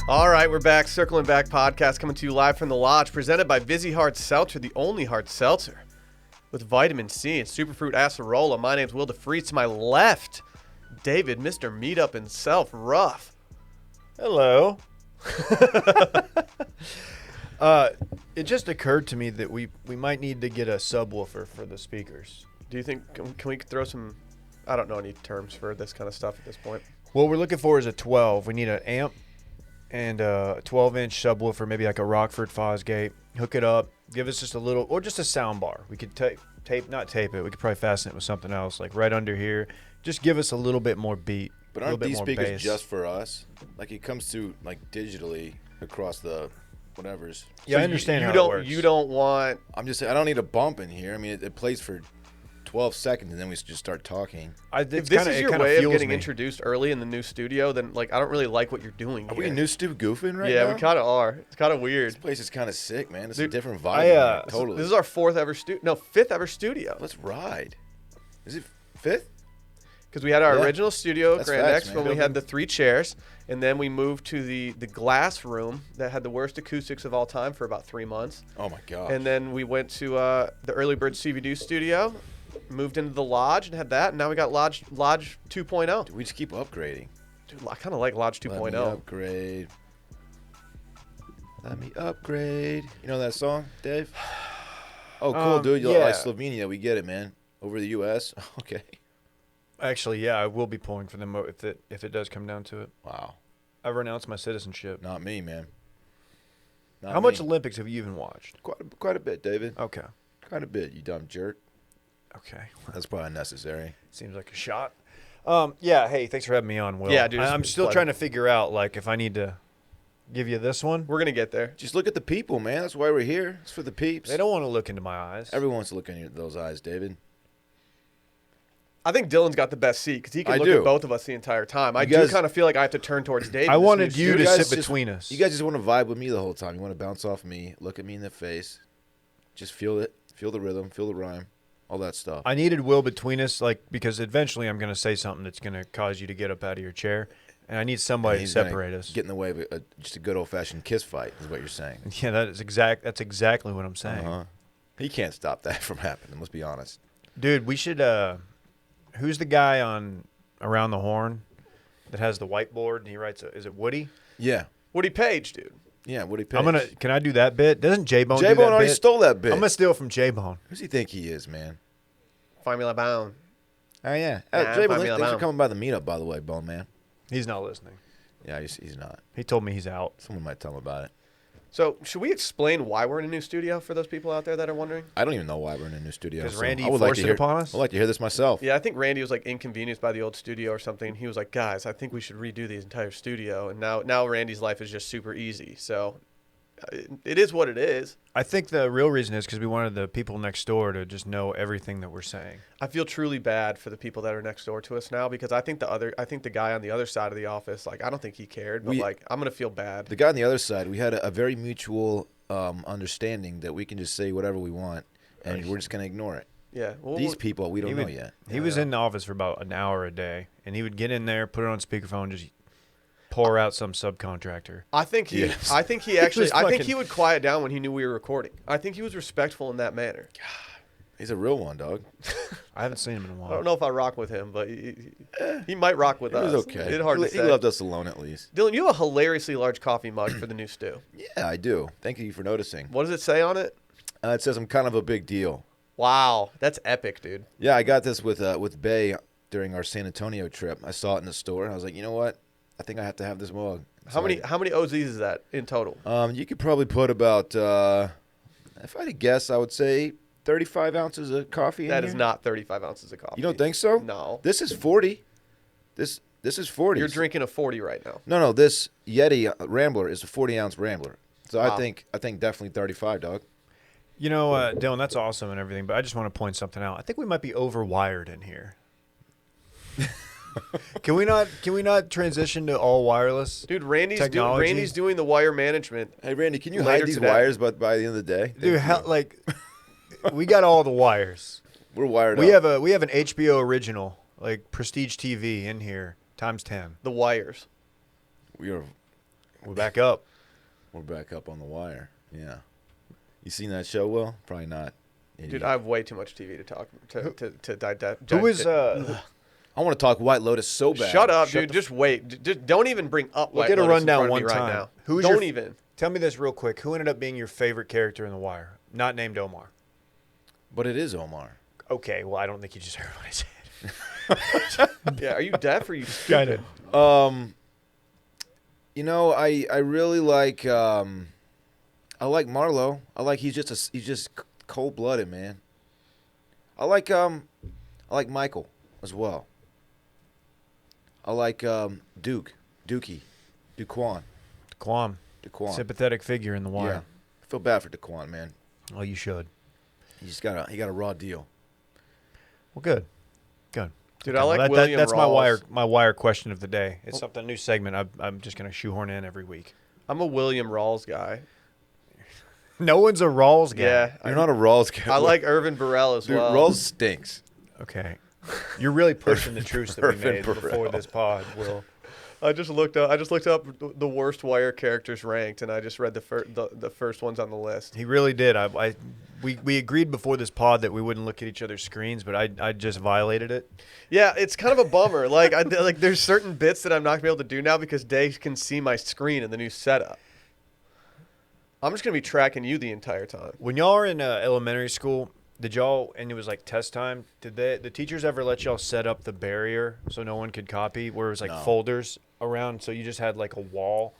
All right, we're back. Circling Back podcast coming to you live from the lodge, presented by Vizzy Hard Seltzer, the only hard seltzer with vitamin C and superfruit acerola. My name's Will DeFries. To my left, David, Mr. Meetup himself, Rough. Hello. It just occurred to me that we might need to get a subwoofer for the speakers. Do you think, can we throw some, I don't know any terms for this kind of stuff at this point. What we're looking for is a 12. We need an amp and a 12-inch subwoofer, maybe like a Rockford Fosgate. Hook it up. Give us just a little, or just a sound bar. We could not tape it. We could probably fasten it with something else, like right under here. Just give us a little bit more beat. But aren't these speakers just for us? Like it comes through like digitally across the whatever's. Yeah, So I understand you how don't, it works. You don't want. I'm just saying, I don't need a bump in here. I mean, it plays for 12 seconds and then we just start talking. If this is your way of getting introduced early in the new studio, then like I don't really like what you're doing. Are we in new Stu goofing right now? Yeah, we kind of are. It's kind of weird. This place is kind of sick, man. It's Dude, a different vibe. Totally. This is our fifth ever studio. Let's ride. Is it fifth? Because we had our Yeah. original studio at That's Grand facts, X man. when we had the 3 chairs, and then we moved to the glass room that had the worst acoustics of all time for about 3 months. Oh my gosh. And then we went to the Early Bird CBD studio, moved into the lodge and had that, and now we got Lodge 2.0. Dude, we just keep upgrading. Dude, I kind of like Lodge 2.0. Let me upgrade. Let me upgrade. You know that song, Dave? Oh, cool, dude. You yeah. like Slovenia. We get it, man. Over the U.S. Okay. Actually, yeah, I will be pulling for them if it does come down to it. Wow. I've renounced my citizenship. Not me, man. How much Olympics have you even watched? Quite a bit, David. Okay. Quite a bit, you dumb jerk. Okay. That's probably unnecessary. Seems like a shot. Yeah, hey, thanks for having me on, Will. Yeah, dude, I'm it's still pleasure. trying to figure out, like, if I need to give you this one. We're going to get there. Just look at the people, man. That's why we're here. It's for the peeps. They don't want to look into my eyes. Everyone wants to look into those eyes, David. I think Dillon's got the best seat because he can I look do. at both of us the entire time. I You guys- do kind of feel like I have to turn towards David. I this wanted new you to studio. sit between us. You guys just want to vibe with me the whole time. You want to bounce off me, look at me in the face, just feel it, feel the rhythm, feel the rhyme, all that stuff. I needed Will between us, like, because eventually I'm going to say something that's going to cause you to get up out of your chair, and I need somebody to He's gonna separate us. Get in the way of just a good old-fashioned kiss fight is what you're saying. Yeah, that's exactly what I'm saying. Uh-huh. He can't stop that from happening, let's be honest. Dude, we should who's the guy on Around the Horn that has the whiteboard and he writes is it Woody? Yeah. Woody Page, dude. Yeah, Woody Page. Can I do that bit? Doesn't J-Bone do that J-Bone already bit? stole that bit. I'm going to steal from J-Bone. Who's he think he is, man? Formula Bound. Oh, yeah. Yeah, J-Bone, Formula thanks for Bound. coming by the meetup, by the way, Bone Man. He's not listening. Yeah, he's not. He told me he's out. Someone might tell him about it. So should we explain why we're in a new studio for those people out there that are wondering? I don't even know why we're in a new studio. 'Cause so Randy I would like forced to it hear, upon us? I'd like to hear this myself. Yeah, I think Randy was like inconvenienced by the old studio or something. He was like, guys, I think we should redo the entire studio. And now Randy's life is just super easy. So it is what it is. I think the real reason is because we wanted the people next door to just know everything that we're saying. I feel truly bad for the people that are next door to us now because I think the guy on the other side of the office, like I don't think he cared, but like I'm gonna feel bad. The guy on the other side, we had a very mutual understanding that we can just say whatever we want, and we're just gonna ignore it. Yeah. Well, These people, we don't know yet. He was in the office for about an hour a day, and he would get in there, put it on speakerphone, just pour out some subcontractor. I think he Yes. I think he actually Just I think fucking- he would quiet down when he knew we were recording. I think he was respectful in that manner. He's a real one, dog. I haven't seen him in a while. I don't know if I rock with him, but he might rock with It us. was okay. It's hard to He say. left us alone at least. Dylan, you have a hilariously large coffee mug for the new stew. Yeah, I do. Thank you for noticing. What does it say on it? It says I'm kind of a big deal. Wow, that's epic, dude. Yeah, I got this with Bay during our San Antonio trip. I saw it in the store, and I was like, you know what? I think I have to have this mug. How many OZs is that in total? You could probably put about, if I had to guess, I would say 35 ounces of coffee in That here. is not 35 ounces of coffee. You don't think so? No. This is 40. This is 40. You're drinking a 40 right now. No, this Yeti Rambler is a 40-ounce Rambler. So Wow. I think definitely 35, dog. You know, Dylan, that's awesome and everything, but I just want to point something out. I think we might be overwired in here. Can we not transition to all wireless? Dude, Randy's Technology. doing the wire management. Hey, Randy, can you Later hide these today. wires by the end of the day? Dude, we got all the wires. We're wired We up. have an HBO original, like Prestige TV in here, times 10. The wires. We are We're back up. We're back up on the wire. Yeah. You seen that show, Will? Probably not. Idiot. Dude, I have way too much TV to talk to digest. Who is I want to talk White Lotus so bad. Shut up, dude. Just wait. Just don't even bring up We'll White get a Lotus rundown in front of me one right time. now. Who is don't your- even. Tell me this real quick. Who ended up being your favorite character in The Wire? Not named Omar. But it is Omar. Okay, well, I don't think you just heard what I said. Yeah, are you deaf or are you stupid? You know, I really like I like Marlo. He's just cold blooded, man. I like Michael as well. I like Duquan. Daquan. Sympathetic figure in The Wire. Yeah. I feel bad for Daquan, man. Oh, you should. He got a raw deal. Well, good. Good. Dude, Okay, I like well, William That's Rawls. my wire question of the day. It's something new segment I'm just going to shoehorn in every week. I'm a William Rawls guy. No one's a Rawls guy. Yeah. You're not a Rawls guy. I like Irvin Burrell as Dude, well. Rawls stinks. Okay. You're really pushing the truce that we Irvin made Burrell. before this pod, Will. I just looked up the worst Wire characters ranked, and I just read the first ones on the list. He really did. We agreed before this pod that we wouldn't look at each other's screens, but I just violated it. Yeah, it's kind of a bummer. Like there's certain bits that I'm not gonna be able to do now because Dave can see my screen in the new setup. I'm just gonna be tracking you the entire time. When y'all were in elementary school, did y'all, and it was like test time, did the teachers ever let y'all set up the barrier so no one could copy, where it was like No. folders around, so you just had like a wall?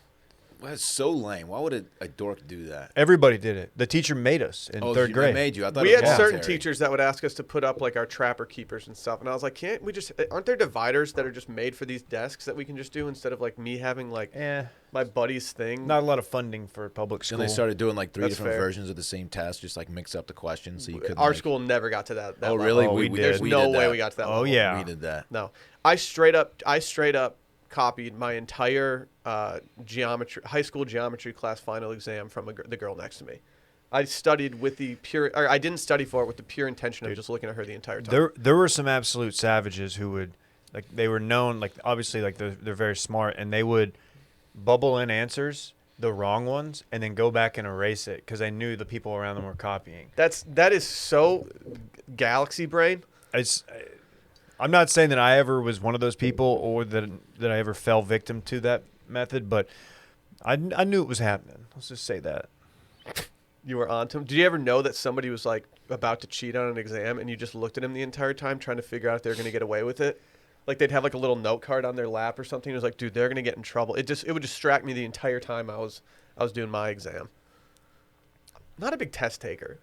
Well, that's so lame. Why would a dork do that? Everybody did it. The teacher made us in third They grade. made you. I thought We it was had certain voluntary. teachers that would ask us to put up like our trapper keepers and stuff, and I was like, can't we just? Aren't there dividers that are just made for these desks that we can just do instead of like me having like my buddy's thing? Not a lot of funding for public school. Then they started doing like three That's different fair. versions of the same test, just like mix up the questions so you could. Our school never got to that. Oh, level. really? Oh, we did. There's we no did way that. we got to that. Oh, level. yeah. We did that. No, I straight up copied my entire high school geometry class final exam from the girl next to me. I studied with I didn't study for it with the pure intention of just looking at her the entire time. There were some absolute savages who would, like, they were known, like, obviously, like, they're very smart, and they would bubble in answers, the wrong ones, and then go back and erase it because they knew the people around them were copying. That is so galaxy brain. I'm not saying that I ever was one of those people or that I ever fell victim to that method, but I knew it was happening. Let's just say that. You were on to him. Did you ever know that somebody was like about to cheat on an exam and you just looked at him the entire time trying to figure out if they were going to get away with it? Like they'd have like a little note card on their lap or something. It was like, dude, they're going to get in trouble. It would distract me the entire time I was doing my exam. Not a big test taker.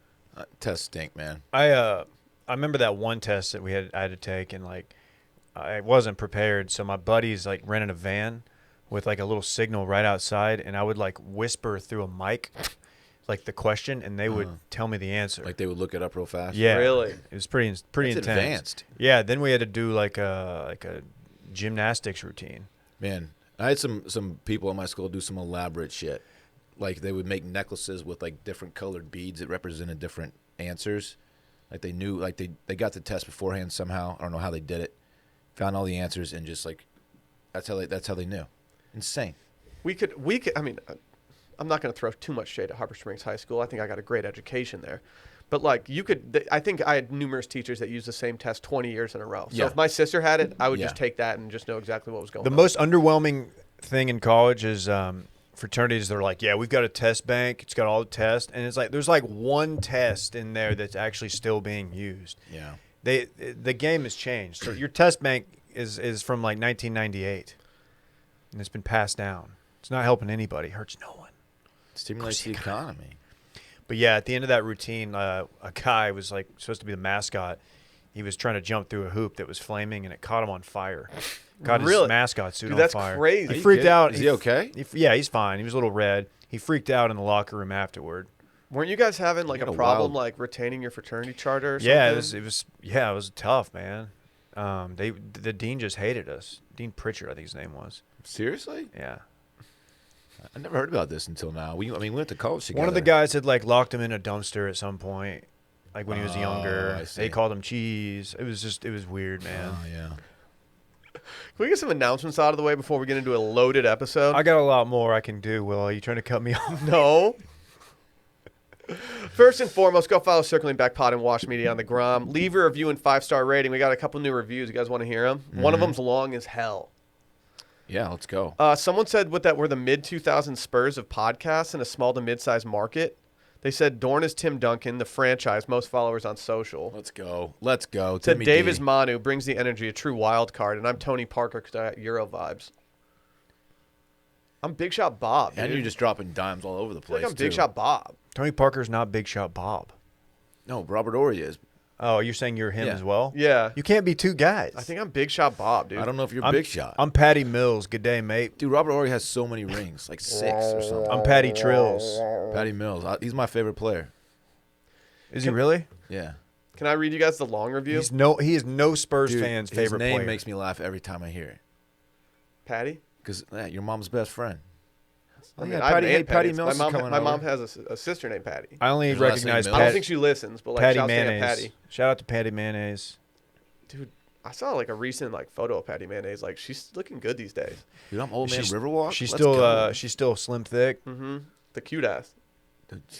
Tests stink, man. I remember that one test that I had to take, and like I wasn't prepared, so my buddies like rented a van with like a little signal right outside, and I would like whisper through a mic like the question, and they would tell me the answer. Like they would look it up real fast. Yeah, Really? It was pretty That's intense. advanced. Yeah, then we had to do like a gymnastics routine. Man, I had some people in my school do some elaborate shit. Like they would make necklaces with like different colored beads that represented different answers. Like they knew, like they got the test beforehand somehow. I don't know how they did it. Found all the answers and just like that's how they knew. Insane. We could. I mean, I'm not going to throw too much shade at Harbor Springs High School. I think I got a great education there. But like you could, I think I had numerous teachers that used the same test 20 years in a row. So Yeah. if my sister had it, I would Yeah. just take that and just know exactly what was going The on. most underwhelming thing in college is fraternities. They're like, yeah, we've got a test bank. It's got all the tests, and it's like there's like one test in there that's actually still being used. Yeah. The game has changed. So your test bank is from like 1998, and it's been passed down. It's not helping anybody. Hurts no one. Stimulates the economy. But yeah, at the end of that routine, a guy was like supposed to be the mascot. He was trying to jump through a hoop that was flaming, and it caught him on fire. Caught Really? his mascot suit Dude, on that's fire. crazy. He freaked out. Is he okay? Yeah, he's fine. He was a little red. He freaked out in the locker room afterward. Weren't you guys having like You a got a problem wild- like retaining your fraternity charter or Yeah, something? it was tough, man. The dean just hated us. Dean Pritchard, I think his name was. Seriously? Yeah. I never heard about this until now. We went to college together. One of the guys had like locked him in a dumpster at some point, like when he was younger. I see. They called him Cheese. It was weird, man. Oh yeah. we get some announcements out of the way before we get into a loaded episode? I got a lot more I can do, Will. Are you trying to cut me off? No. First and foremost, go follow Circling Back Pod and Wash Media on the Grom. Leave a review and 5-star rating. We got a couple new reviews. You guys want to hear them? One of them's long as hell. Yeah, let's go. Someone said that we're the mid-2000s Spurs of podcasts in a small to mid-sized market. They said Dorn is Tim Duncan, the franchise, most followers on social. Let's go. Let's go. Said Timmy Dave D. is Manu, brings the energy, a true wild card, and I'm Tony Parker because I got Euro vibes. I'm Big Shot Bob, dude. And you're just dropping dimes all over the I feel place, like I'm Big too. Shot Bob. Tony Parker's not Big Shot Bob. No, Robert Ory is. Oh, you're saying you're him Yeah. as well? Yeah. You can't be two guys. I think I'm Big Shot Bob, dude. I don't know if you're I'm Big Shot. I'm Patty Mills. Good day, mate. Dude, Robert Ory has so many rings, like 6 or something. I'm Patty Trills. Patty Mills. He's my favorite player. Is he really? Yeah. Can I read you guys the long review? He is no Spurs Dude, fans' his favorite name player. makes me laugh every time I hear it. Patty? Because your mom's best friend. I mean, yeah, I have an Patty- aunt Patty Patty. Mills is My coming mom over. has a sister named Patty. I only His last name recognize Mills? I don't Patty, think she listens, but like Patty shouts to Aunt Mayonnaise. Patty. Shout out to Patty Mayonnaise. Dude, I saw like a recent like photo of Patty Mayonnaise. Like she's looking good these days. Dude, I'm old man She's- Riverwalk. She's Let's still go. she's still slim thick. Mm-hmm. The cute ass. Dude, you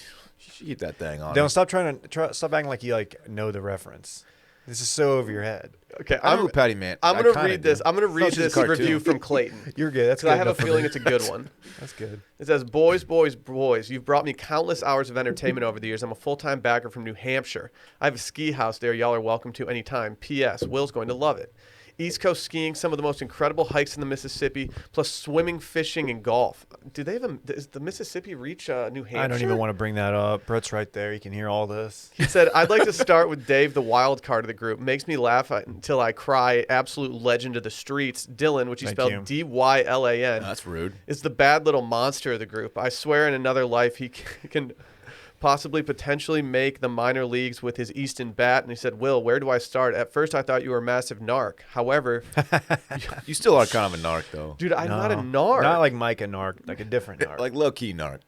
should keep that thing on. Don't stop stop acting like you like know the reference. This is so over your head. Okay, I know who Patty Man. I'm I gonna kinda read this. do. I'm gonna No, read she's a this cartoon. review from Clayton. You're good. That's Because good. I have a enough for feeling me. it's a good one. That's good. It says, boys, boys, boys, you've brought me countless hours of entertainment over the years. I'm a full-time backer from New Hampshire. I have a ski house there. Y'all are welcome to anytime. P.S. Will's going to love it. East Coast skiing, some of the most incredible hikes in the Mississippi, plus swimming, fishing, and golf. Do they have does the Mississippi reach New Hampshire? I don't even want to bring that up. Brett's right there. He can hear all this. He said, I'd like to start with Dave, the wild card of the group. Makes me laugh until I cry. Absolute legend of the streets. Dillon, which he Thank spelled you. D-Y-L-A-N. That's rude. Is the bad little monster of the group. I swear in another life he can possibly potentially make the minor leagues with his Easton bat. And he said, Will, where do I start? At first I thought you were a massive narc. However, You still are kind of a narc, though. dude, I'm not a No. narc. Not like Mike and Narc, like a different Narc. Like low-key narc.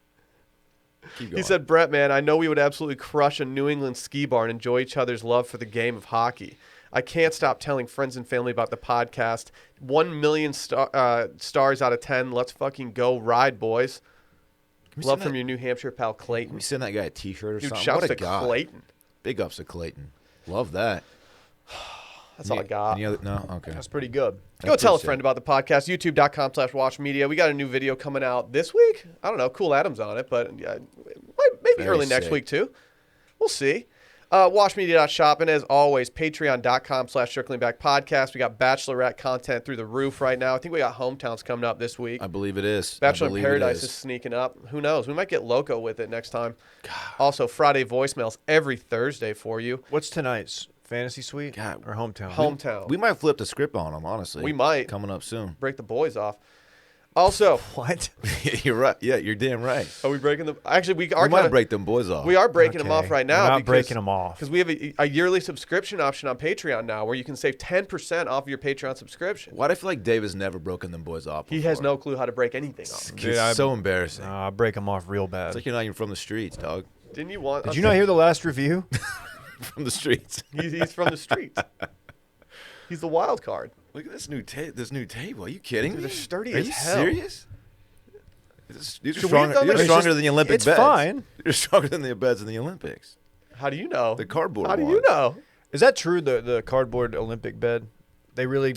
Keep going. He said, Brett, man, I know we would absolutely crush a New England ski bar and enjoy each other's love for the game of hockey. I can't stop telling friends and family about the podcast. 1 million stars out of 10. Let's fucking go ride, boys. Can we Love send from that- your New Hampshire pal Can Clayton. we send that guy a T-shirt or Dude, something? shouts What to a guy. Clayton. Big ups to Clayton. Love that. That's all I got. Any other? No? Okay. That's pretty good. Go tell a sick. friend about the podcast. YouTube.com/watchmedia. We got a new video coming out this week. I don't know. Cool Adam's on it, but maybe Very early next sick. week too. We'll see. Watchmedia.shop. And as always, Patreon.com/Circling Back Podcast. We got Bachelorette content through the roof right now. I think we got Hometowns coming up this week. I believe it is. Bachelor I in believe it Paradise is sneaking up. Who knows? We might get loco with it next time. Also, Friday voicemails every Thursday for you. What's tonight's Fantasy Suite God. or Hometown? Hometown. We might flip the script on them, honestly. We might. Coming up soon. Break the boys off. Also, What? You're right. Yeah, you're damn right. are we breaking the? Actually, we are We might kinda, break them boys off. We are breaking them Okay. off right We're now. not breaking them off. Because we have a yearly subscription option on Patreon now where you can save 10% off of your Patreon subscription. Why do I feel like Dave has never broken them boys off He before? has no clue how to break anything off. It's Dude, so embarrassing. I break them off real It's bad. like you're not even from the streets, dog. Didn't you want Did you not hear the last review? From the streets. He's from the streets. He's the wild card. Look at this new table. Are you kidding Dude, me? they're sturdy Are as you hell. serious? These are Should we have stronger, done these are this? stronger than the Olympic it's beds. fine. They're stronger than the beds in the Olympics. How do you know? The cardboard How do you ones. know? Is that true? The cardboard Olympic bed? They really.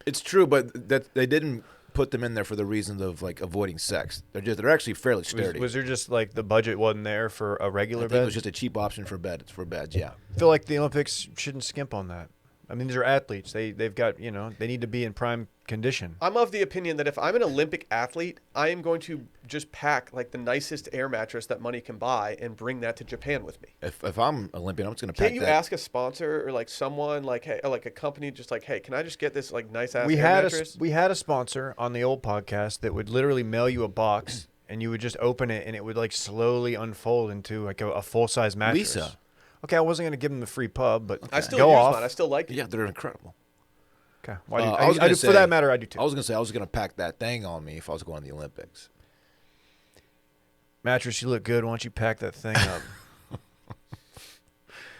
It's true, but that they didn't put them in there for the reasons of like avoiding sex. They're actually fairly sturdy. Was there just like the budget wasn't there for a I regular think bed? it was just a cheap option for beds. Yeah. I feel like the Olympics shouldn't skimp on that. I mean, these are athletes. They've got, they need to be in prime condition. I'm of the opinion that if I'm an Olympic athlete, I am going to just pack like the nicest air mattress that money can buy and bring that to Japan with me. If I'm Olympian, I'm just gonna pack Can't you that. ask a sponsor or like someone like, hey, or like a company just like, hey, can I just get this like nice ass We air had mattress? we had a sponsor on the old podcast that would literally mail you a box and you would just open it and it would like slowly unfold into like a full size mattress. Lisa. Okay, I wasn't gonna give them the free pub, but I still go use off. mine. I still like it. Yeah, they're incredible. Okay, why do you, I was I gonna do, say- for that matter, I do too. I was gonna say I was gonna pack that thing on me if I was going to the Olympics. Mattress, you look good. Why don't you pack that thing up?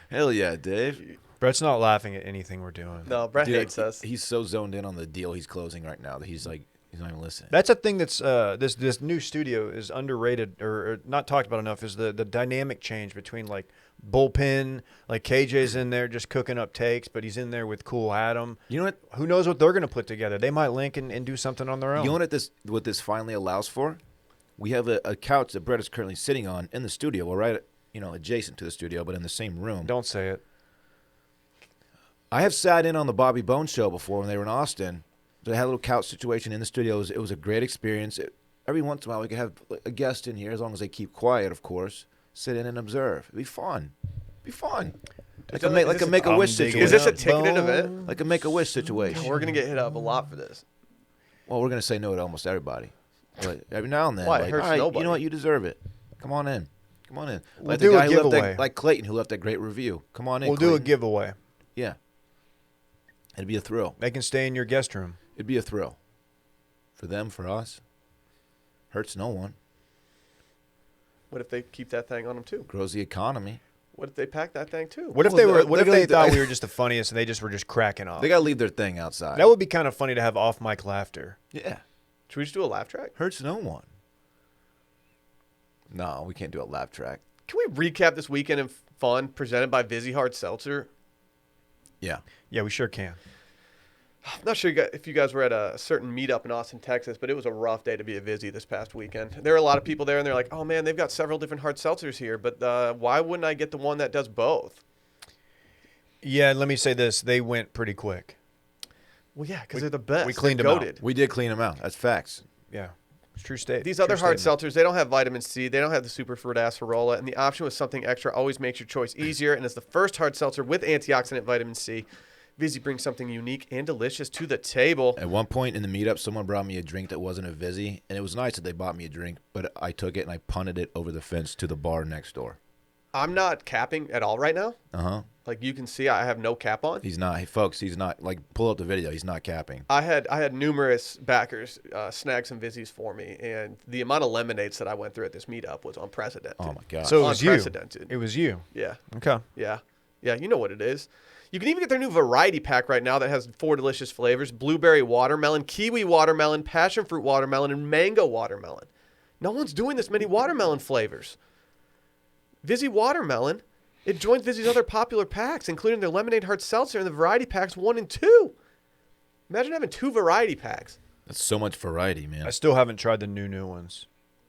Hell yeah, Dave. Brett's not laughing at anything we're doing. No, Brett Dude, hates us. He's so zoned in on the deal he's closing right now that he's not even listening. That's a thing that's this new studio is underrated or not talked about enough is the dynamic change between like bullpen, like KJ's in there just cooking up takes, but he's in there with Cool Adam. You know what? Who knows what they're going to put together? They might link and do something on their own. You know what this finally allows for? We have a couch that Brett is currently sitting on in the studio. We're right, adjacent to the studio, but in the same room. Don't say it. I have sat in on the Bobby Bones show before when they were in Austin. They had a little couch situation in the studio. It was a great experience. Every once in a while, we could have a guest in here, as long as they keep quiet, of course. Sit in and observe. It'd be fun. Like a Make-A-Wish situation. Is this a ticketed event? Like a Make-A-Wish situation. We're going to get hit up a lot for this. Well, we're going to say no to almost everybody. But every now and then, Why? It like, hurts all right, nobody. you know what? You deserve it. Come on in. We'll Like do the a guy who left giveaway. like Clayton, who left that great review. Come on in, We'll do a Clayton. giveaway. Yeah. It'd be a thrill. They can stay in your guest room. It'd be a thrill. For them, for us. Hurts no one. What if they keep that thing on them too? Grows the economy. What if they pack that thing too? What if Well, they were? they're What if gonna they leave thought the- we were just the funniest and they just were just cracking off? They got to leave their thing outside. That would be kind of funny to have off mic laughter. Yeah. Should we just do a laugh track? Hurts no one. No, we can't do a laugh track. Can we recap this weekend of fun presented by Vizzy Hard Seltzer? Yeah. Yeah, we sure can. I'm not sure if you guys were at a certain meetup in Austin, Texas, but it was a rough day to be a Vizzy this past weekend. There were a lot of people there, and they're like, oh, man, they've got several different hard seltzers here, but why wouldn't I get the one that does both? Yeah, let me say this: they went pretty quick. Well, yeah, because they're the best. we cleaned They're them out. goated. We did clean them out. That's facts. Yeah, it's true state. These True other hard statement. seltzers, they don't have vitamin C. They don't have the superfruit acerola. And the option with something extra always makes your choice easier. And as the first hard seltzer with antioxidant vitamin C, Vizzy brings something unique and delicious to the table. At one point in the meetup, someone brought me a drink that wasn't a Vizzy, and it was nice that they bought me a drink, but I took it and I punted it over the fence to the bar next door. I'm not capping at all right now. Uh-huh. Like you can see, I have no cap on. He's not. Hey, folks, he's not. Like, pull up the video. He's not capping. I had numerous backers snag some Vizzies for me, and the amount of lemonades that I went through at this meetup was unprecedented. Oh, my God. So it was you. Unprecedented. It was you. Yeah, Okay. yeah, you know what it is. You can even get their new variety pack right now that has 4 delicious flavors: blueberry watermelon, kiwi watermelon, passion fruit watermelon, and mango watermelon. No one's doing this many watermelon flavors. Vizzy Watermelon, it joins Vizzy's other popular packs, including their Lemonade Hard Seltzer and the variety packs 1 and 2. Imagine having 2 variety packs. That's so much variety, man. I still haven't tried the new ones.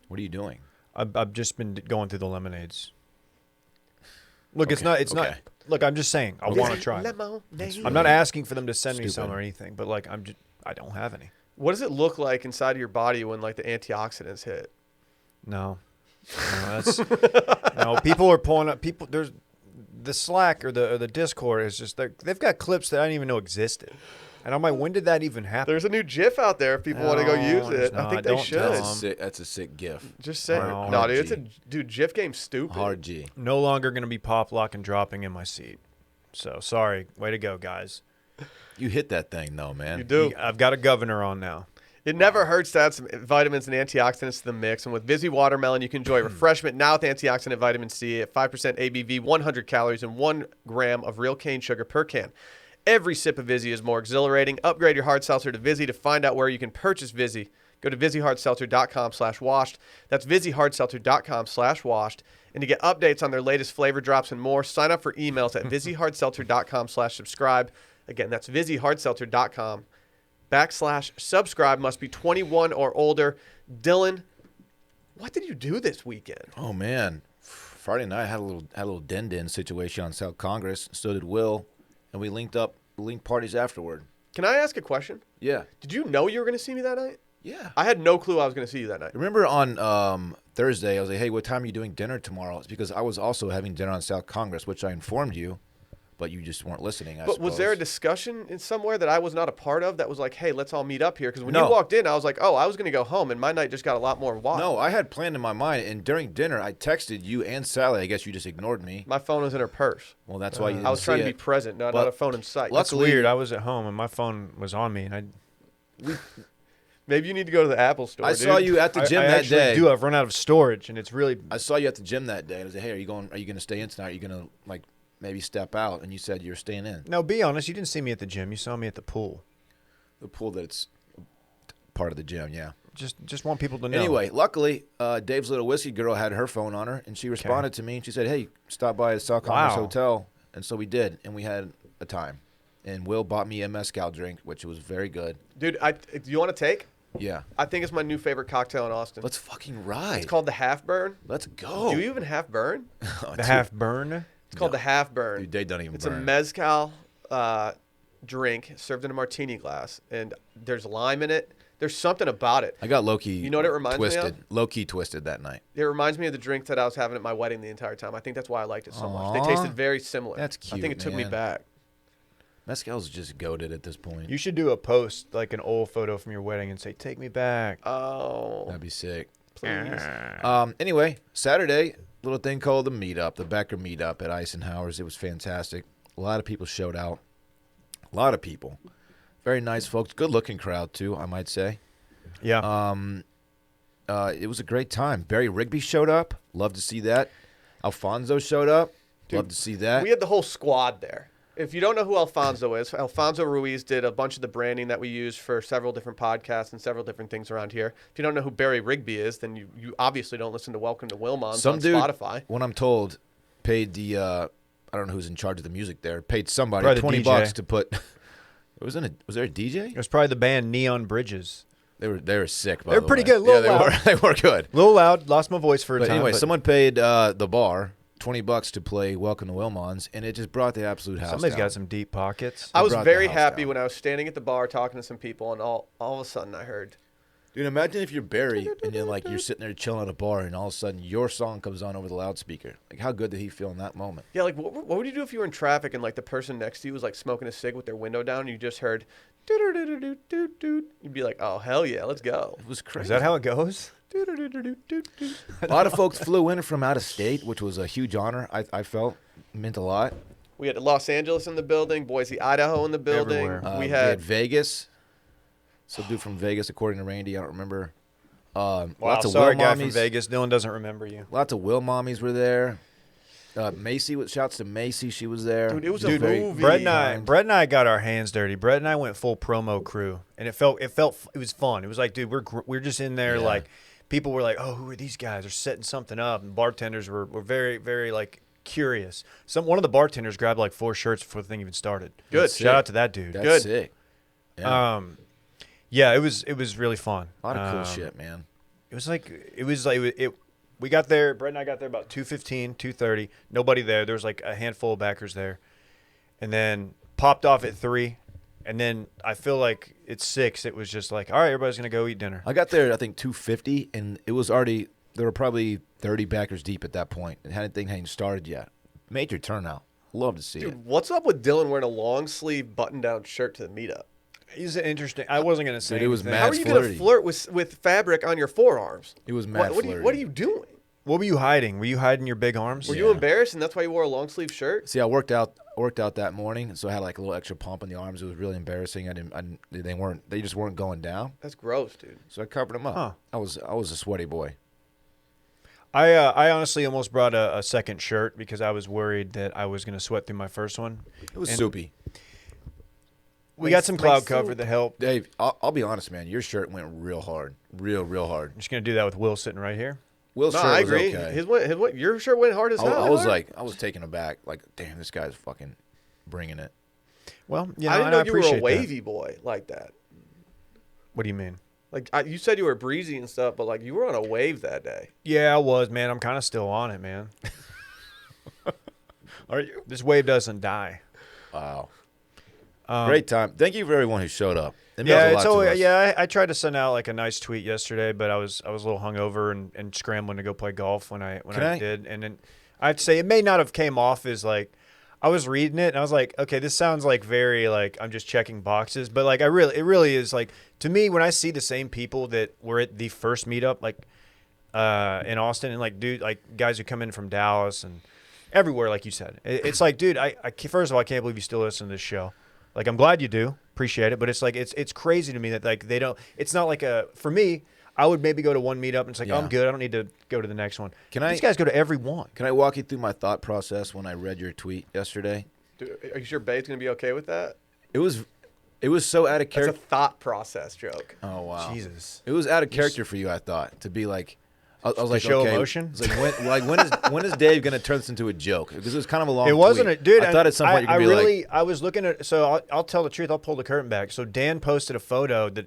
What are you doing? I've just been going through the lemonades. Look, it's Okay, not. okay. Look, I'm just saying. I want to try. Lemonade. I'm not asking for them to send me Stupid. some or anything, but like I don't have any. What does it look like inside of your body when like the antioxidants hit? No, that's no. People are pulling up. There's the Slack or the Discord is just they've got clips that I didn't even know existed, and I'm like, when did that even happen? There's a new GIF out there if people want to go No, use there's it. I not. think they Don't should. tell That's a sick gif. Just say No, no, hard dude. It's G. dude. GIF game's stupid. Hard G. No longer going to be pop lock and dropping in my seat. So sorry. Way to go, guys. You hit that thing, though, man. You do. I've got a governor on now. It never hurts to add some vitamins and antioxidants to the mix. And with Vizzy Watermelon, you can enjoy refreshment now with antioxidant vitamin C at 5% ABV, 100 calories, and 1 gram of real cane sugar per can. Every sip of Vizzy is more exhilarating. Upgrade your hard seltzer to Vizzy to find out where you can purchase Vizzy. Go to VizzyHardSeltzer.com/washed. That's VizzyHardSeltzer.com/washed. And to get updates on their latest flavor drops and more, sign up for emails at VizzyHardSeltzer.com/subscribe. Again, that's VizzyHardSeltzer.com/subscribe. Must be 21 or older. Dillon, what did you do this weekend? Oh, man. Friday night, I had a little den situation on South Congress. So did Will. And we linked parties afterward. Can I ask a question? Yeah. Did you know you were going to see me that night? Yeah. I had no clue I was going to see you that night. Remember on Thursday, I was like, hey, what time are you doing dinner tomorrow? It's because I was also having dinner on South Congress, which I informed you, but you just weren't listening, I But was there a suppose. discussion in somewhere that I was not a part of that was like, hey, let's all meet up here? Because when No. you walked in, I was like, oh, I was going to go home, and my night just got a lot more involved. No, I had planned in my mind, and during dinner, I texted you and Sally. I guess you just ignored me. My phone was in her purse. Well, that's why you didn't I was trying see to be it. present, not But a phone in sight. luck- That's Luckily- weird. I was at home and my phone was on me, and Maybe you need to go to the Apple store, I dude. saw you at the gym I that actually day. do. I've run out of storage, and it's really I saw you at the gym that day. And I was like, hey, are you going to stay in tonight? Are you going to, like, maybe step out, and you said you're staying in No, be honest. You didn't see me at the gym. You saw me at the pool. the pool that's part of the gym. Yeah. Just want people to know. Anyway, luckily, Dave's little whiskey girl had her phone on her, and she responded to me, and she said, "Hey, stop by the South Commerce Hotel," and so we did, and we had a time. And Will bought me a mezcal drink, which was very good. Dude, do you want to take? Yeah. I think it's my new favorite cocktail in Austin. Let's fucking ride. It's called the Half Burn. Let's go. Do you even half burn? The half burn. It's called the Half Burn. Dude, they don't even It's burn. a mezcal drink served in a martini glass, and there's lime in it. There's something about it. I got low-key You know what it reminds me of? twisted. Low-key twisted that night. It reminds me of the drink that I was having at my wedding the entire time. I think that's why I liked it so much. They Aw. tasted very similar. That's I think it took me cute, back. Mezcal's just goated at this point. You should do a post, like an old photo from your wedding, and say, "Take me back." Oh, That'd be sick. please. Anyway, Saturday, little thing called the meetup, the Becker meetup at Eisenhower's. It was fantastic. A lot of people showed out. A lot of people. Very nice folks. Good-looking crowd, too, I might say. Yeah. It was a great time. Barry Rigby showed up. Love to see that. Alfonso showed up. Dude, Love to see that. We had the whole squad there. If you don't know who Alfonso is, Alfonso Ruiz did a bunch of the branding that we use for several different podcasts and several different things around here. If you don't know who Barry Rigby is, then you obviously don't listen to Welcome to Wilmons on dude, Spotify. when I'm told, paid the I don't know who's in charge of the music there. Paid somebody Probably the $20 DJ. to put. Was there a DJ? It was probably the band Neon Bridges. They were sick. By They were the pretty way. good, a little Yeah, loud. they were good. A little loud. Lost my voice for a But time. anyway, but someone paid the bar $20 to play Welcome to Wilmons, and it just brought the absolute house somebody's down. got some deep pockets. I was brought the very house happy down. when I was standing at the bar talking to some people, and all of a sudden I heard, Dude, imagine if you're Barry and then you're sitting there chilling at a bar, and all of a sudden your song comes on over the loudspeaker. Like, how good did he feel in that moment? yeah, like what would you do if you were in traffic and like the person next to you was like smoking a cig with their window down, and you just heard, doo-doo-doo-doo-doo-doo-doo. You'd be like, oh hell yeah, let's go. It was crazy. Is that how it goes? Doo-doo-doo-doo-doo-doo. A lot of folks flew in from out of state, which was a huge honor. I felt meant a lot. We had Los Angeles in the building, Boise, Idaho in the building. Everywhere. We We had Vegas. Some dude from Vegas, according to Randy. I don't remember. Wow, Lots of sorry, Will guy from mommies. Vegas. Dylan doesn't remember you. Lots of Will mommies were there. Macy, shouts to Macy. She was there. Dude, it was a Dude, very movie. Brett kind. and I got our hands dirty. Brett and I went full promo crew, and it was fun. It was like, dude, we're just in there. Yeah. Like, people were like, oh, who are these guys? They're setting something up, and bartenders were very, very like curious. One of the bartenders grabbed like 4 shirts before the thing even started. Good. Shout out to that dude. That's Good. sick. Yeah. Yeah, it was really fun. A lot of cool shit, man. It was like we got there. Brett and I got there about 2:15, 2:30. Nobody there. There was like a handful of backers there, and then popped off at 3. And then I feel like at 6, it was just like, all right, everybody's gonna go eat dinner. I got there, I think, 2:50, and it was already, there were probably 30 backers deep at that point. And hadn't even started yet. Major turnout. Love to see it. Dude, what's up with Dillon wearing a long sleeve button down shirt to the meetup? He's interesting. I wasn't gonna say Dude, it was anything. mad How are you going to flirty. flirt with fabric on your forearms? It was mad What flirty. are you doing? What were you hiding? Were you hiding your big arms? Were you embarrassed and that's why you wore a long sleeve shirt? See, I worked out that morning, so I had like a little extra pump in the arms. It was really embarrassing. They just weren't going down. That's gross, dude. So I covered them up. Huh. I was a sweaty boy. I honestly almost brought a second shirt because I was worried that I was gonna sweat through my first one. It was And soupy. We got some My cloud soup. cover that helped. Dave, I'll be honest, man. Your shirt went real hard, real hard. I'm just gonna do that with Will sitting right here. Will's No, shirt I was agree. okay. Your shirt went hard as hell. I was taken aback. Like, damn, this guy's fucking bringing it. Well, you know, I didn't and know I you were appreciate a wavy boy like that. What do you mean? Like you said, you were breezy and stuff, but like you were on a wave that day. Yeah, I was, man. I'm kind of still on it, man. Are you? This wave doesn't die. Wow. Great time. Thank you for everyone who showed up. It meant Yeah, a lot it's to always, us. yeah. I tried to send out like a nice tweet yesterday, but I was a little hungover and scrambling to go play golf when I did, and then I have to say it may not have came off as like I was reading it and I was like, okay, this sounds like very like I'm just checking boxes, but like it really is like to me when I see the same people that were at the first meetup like in Austin and like dude like guys who come in from Dallas and everywhere like you said, it's like dude, I first of all I can't believe you still listen to this show. Like I'm glad you do, appreciate it, but it's like it's crazy to me that like they don't. It's not like for me. I would maybe go to one meetup and it's like, Yeah. I'm good. I don't need to go to the next one. Can These guys go to every one. Can I walk you through my thought process when I read your tweet yesterday? Dude, are you sure Babe's gonna be okay with that? It was so out of That's character. a thought process joke. Oh wow, Jesus. It was out of character for you. I thought to be like, I was like, show okay. emotion? It's like when is Dave gonna turn this into a joke? Because it was kind of a long. It wasn't tweet. a dude. I thought at some point you're gonna be like, I was looking at. So I'll tell the truth. I'll pull the curtain back. So Dan posted a photo that,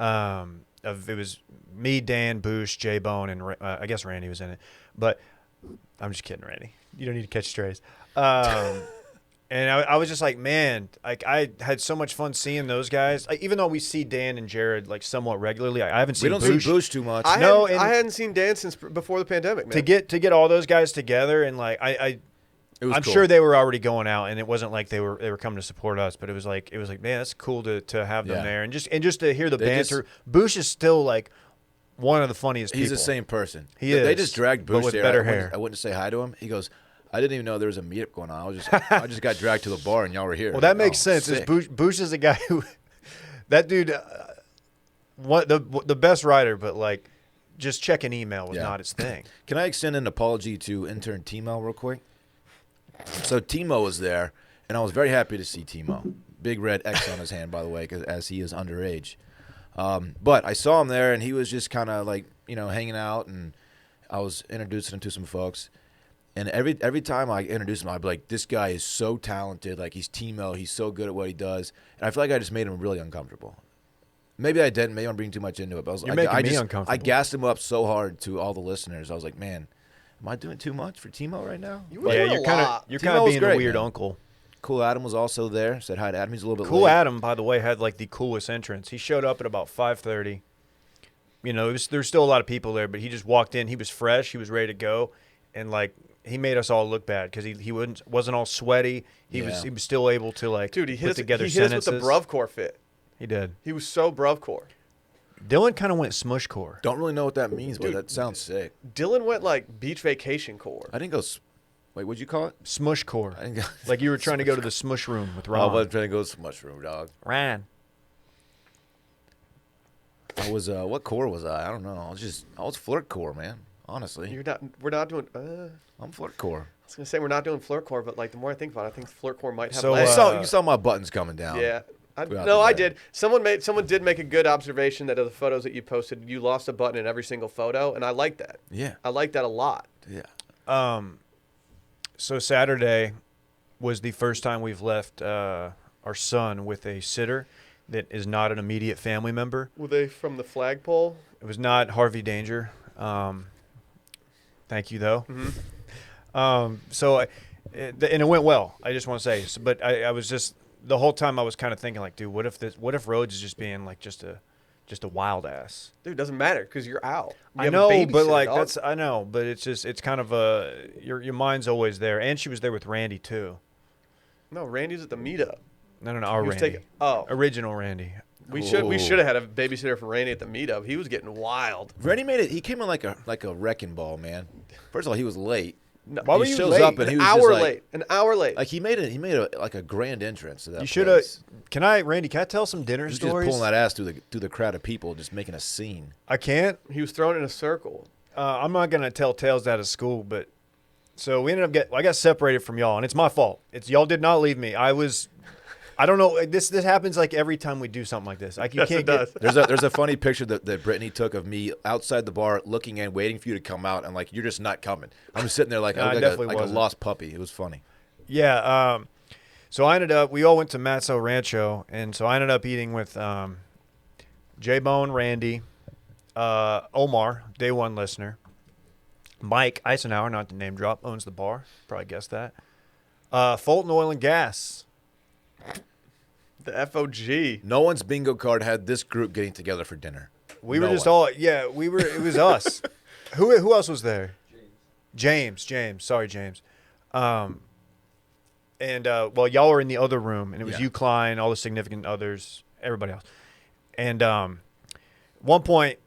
of it was me, Dan, Boosh, J Bone, and I guess Randy was in it. But I'm just kidding, Randy. You don't need to catch strays. And I was just like, man, like I had so much fun seeing those guys. Even though we see Dan and Jared like somewhat regularly, I haven't we seen don't Boosh. see Bush too much. I and- hadn't seen Dan since before the pandemic, man. to get all those guys together and like It was I'm cool. sure they were already going out, and it wasn't like they were coming to support us, but it was like man, that's cool to have them Yeah. there, and just to hear the They banter. Boosh is still like one of the funniest He's people. the same person. He They is, just dragged but Bush with there. better I went- hair. I went to say hi to him. He goes, I didn't even know there was a meetup going on. I just got dragged to the bar and y'all were here. Well, that I'm like, makes sense. Is sick. Boosh is a guy who, that dude, the best writer, but like, just checking email was Yeah. not his thing. Can I extend an apology to intern Timo real quick? So Timo was there, and I was very happy to see Timo. Big red X on his hand, by the way, 'cause as he is underage. But I saw him there, and he was just kind of like, hanging out, and I was introducing him to some folks. And every time I introduce him, I'd be like, this guy is so talented. Like, he's Timo. He's so good at what he does. And I feel like I just made him really uncomfortable. Maybe I didn't. Maybe I'm bringing too much into it. But You're making me uncomfortable. I gassed him up so hard to all the listeners. I was like, man, am I doing too much for Timo right now? You were Yeah, doing you're a kind lot. of Timo was being great, a weird man. uncle. Cool Adam was also there. Said hi to Adam. He's a little bit Cool late. Adam, by the way, had like the coolest entrance. He showed up at about 5:30. There's still a lot of people there, but he just walked in. He was fresh. He was ready to go, and like he made us all look bad because he wasn't all sweaty. He Yeah. was still able to like Dude, he hit put us, together he hit us sentences. with the Bruvcore fit. He did. He was so Bruvcore. Dillon kind of went smushcore. Don't really know what that means, but Dude. that sounds sick. Dillon went like beach vacation core. I didn't go. Wait, what'd you call it? Smushcore. I didn't go. Like you were trying to go to the smush room with I Ron. was trying to go to mushroom, dog. Ran. I was. What core was I? I don't know. I was flirt core, man. Honestly, We're not doing. I'm flirt core. I was gonna say we're not doing flirt core, but like the more I think about it, I think flirt core might have So, legs. You saw my buttons coming down. Yeah. throughout No, the I day. did. Someone did make a good observation that of the photos that you posted, you lost a button in every single photo, and I like that. Yeah. I like that a lot. Yeah. So Saturday was the first time we've left our son with a sitter that is not an immediate family member. Were they from the flagpole? It was not Harvey Danger. Thank you, though. Mm-hmm. And it went well. I just want to say, but I was just the whole time I was kind of thinking like, dude, what if Rhodes is just being like just a wild ass? Dude, it doesn't matter because you're out. You I have a know, but babysitter, like dog. I know, but it's kind of your mind's always there, and she was there with Randy too. No, Randy's at the meetup. No, our He was Randy, taking- oh. original Randy. We Ooh. should have had a babysitter for Randy at the meetup. He was getting wild. Randy made it. He came in like a wrecking ball, man. First of all, he was late. No, Why were he you shows late? up and he An was hour just like, late. An hour late. Like he made a grand entrance to that. You should have. place. Randy? Can I tell some dinner He was stories? just pulling that ass through the crowd of people, just making a scene. I can't. He was thrown in a circle. I'm not gonna tell tales out of school, but so we ended up I got separated from y'all, and it's my fault. It's y'all did not leave me. I don't know. This happens like every time we do something like this. Like you Yes, can't it get. does. There's a funny picture that Brittany took of me outside the bar, looking and waiting for you to come out, and like you're just not coming. I'm just sitting there like No, I I definitely like a wasn't. lost puppy. It was funny. Yeah. So I ended up. We all went to Matzo Rancho, and so I ended up eating with J Bone, Randy, Omar, day one listener, Mike Eisenhower, not the name drop, owns the bar. Probably guessed that. Fulton Oil and Gas. The FOG. No one's bingo card had this group getting together for dinner. We No were just one. all. Yeah, we were. It was us. Who else was there? James. Sorry, James. Well, y'all were in the other room, and it was Yeah. you, Klein, all the significant others, everybody else. And one point,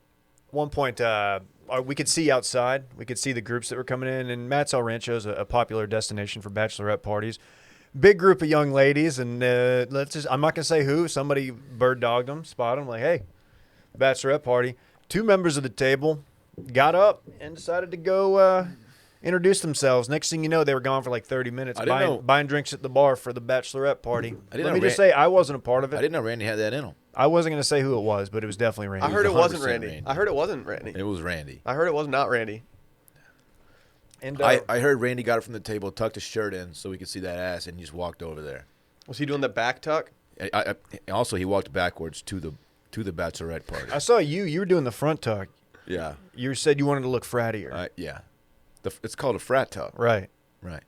we could see outside. We could see the groups that were coming in, and Matt's El Rancho is a popular destination for bachelorette parties. Big group of young ladies, and I'm not gonna say who. Somebody bird dogged them, spotted them, like, hey, bachelorette party. 2 members of the table got up and decided to go introduce themselves. Next thing you know, they were gone for like 30 minutes buying drinks at the bar for the bachelorette party. Let me just say, I wasn't a part of it. I didn't know Randy had that in him. I wasn't going to say who it was, but it was definitely Randy. I heard it wasn't Randy. I heard it wasn't Randy. It was Randy. I heard it was not Randy. And I heard Randy got it from the table, tucked his shirt in so we could see that ass, and he just walked over there. Was he doing the back tuck? Also, he walked backwards to the bachelorette party. I saw you. You were doing the front tuck. Yeah. You said you wanted to look frattier. Yeah. It's called a frat tuck. Right. Right.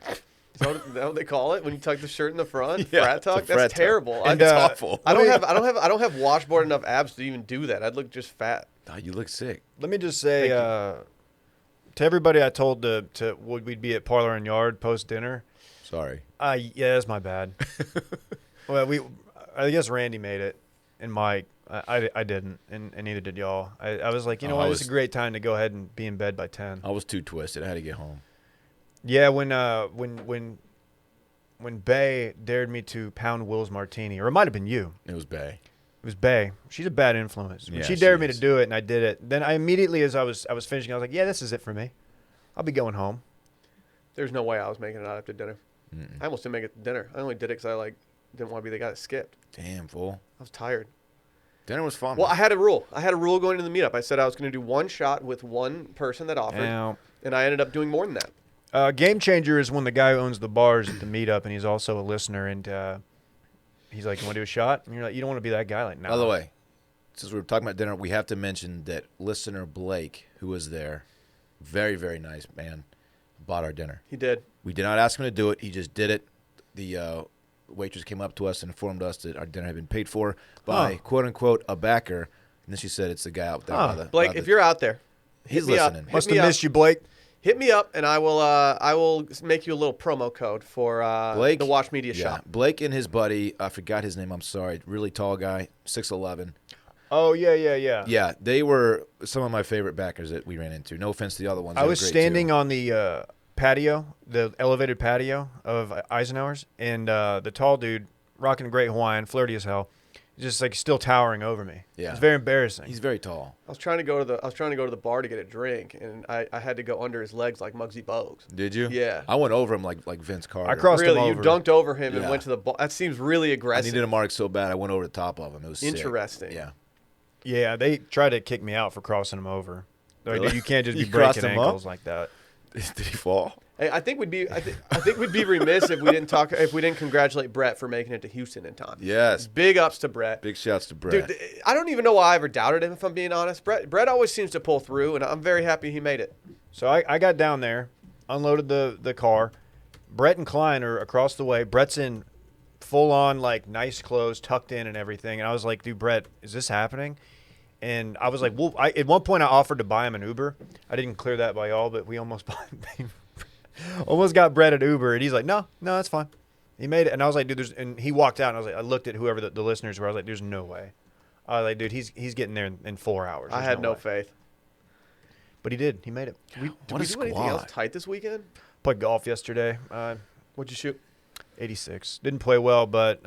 Is that what they call it when you tuck the shirt in the front? Yeah, frat tuck? it's a frat That's tuck. terrible. And, it's awful. I don't have washboard enough abs to even do that. I'd look just fat. Oh, you look sick. Let me just say to everybody I told we'd be at Parlor and Yard post dinner. Sorry. Yeah, that's my bad. Well, I guess Randy made it, and Mike. I didn't, and neither did y'all. I was like, you know what, it's a great time to go ahead and be in bed by 10. I was too twisted. I had to get home. Yeah, when Bae dared me to pound Will's martini, or it might have been you. It was Bae. It was Bae. She's a bad influence. When Yeah, she she dared me is. to do it, and I did it, then I immediately, as I was finishing, I was like, yeah, this is it for me. I'll be going home. There's no way I was making it out after dinner. Mm-mm. I almost didn't make it to dinner. I only did it because I didn't want to be the guy that skipped. Damn, fool. I was tired. Dinner was fun. Well, I had a rule. I had a rule going into the meetup. I said I was going to do one shot with one person that offered, Now, and I ended up doing more than that. Game changer is when the guy who owns the bars at the meetup, and he's also a listener, and he's like, you want to do a shot? And you're like, you don't want to be that guy. Like, no. By the way, since we were talking about dinner, we have to mention that listener Blake, who was there, very, very nice man, bought our dinner. He did. We did not ask him to do it. He just did it. The waitress came up to us and informed us that our dinner had been paid for by, quote unquote, a backer. And then she said it's the guy out there. Blake, if you're out there, he's hit me up. listening. Must have missed you, Blake. Hit me up, and I will make you a little promo code for Blake, the Watch Media yeah, shop. Blake and his buddy, I forgot his name. I'm sorry. Really tall guy, 6'11". Oh, yeah. Yeah, they were some of my favorite backers that we ran into. No offense to the other ones. I They were was great, standing too. on the patio, the elevated patio of Eisenhower's, and the tall dude, rocking a great Hawaiian, flirty as hell, just like still towering over me. Yeah. It's very embarrassing. He's very tall. I was trying to go to the bar to get a drink, and I had to go under his legs like Muggsy Bogues. Did you? Yeah. I went over him like Vince Carter. I crossed him Really, you over. dunked over him and Yeah. went to the bar. That seems really I aggressive. needed a mark so bad I went over the top of him. It was sick. Interesting. Yeah. Yeah, they tried to kick me out for crossing him over. Like, Really? dude, you can't just be You crossed breaking him up? ankles like that. Did he fall? Hey, I think we'd be remiss if we didn't congratulate Brett for making it to Houston in time. Yes. Big ups to Brett. Big shouts to Brett. Dude, I don't even know why I ever doubted him, if I'm being honest. Brett always seems to pull through, and I'm very happy he made it. So I got down there, unloaded the car. Brett and Klein are across the way. Brett's in full-on, like, nice clothes, tucked in and everything. And I was like, dude, Brett, is this happening? And I was like, well, at one point I offered to buy him an Uber. I didn't clear that by y'all, but we almost almost got Brett an Uber. And he's like, no, that's fine. He made it. And I was like, dude, and he walked out, and I was like, I looked at whoever the listeners were. I was like, there's no way. I was like, dude, he's getting there in 4 hours. I There's had no way. faith. But he did. He made it. Did we do anything else tight this weekend? Played golf yesterday. What'd you shoot? 86. Didn't play well, but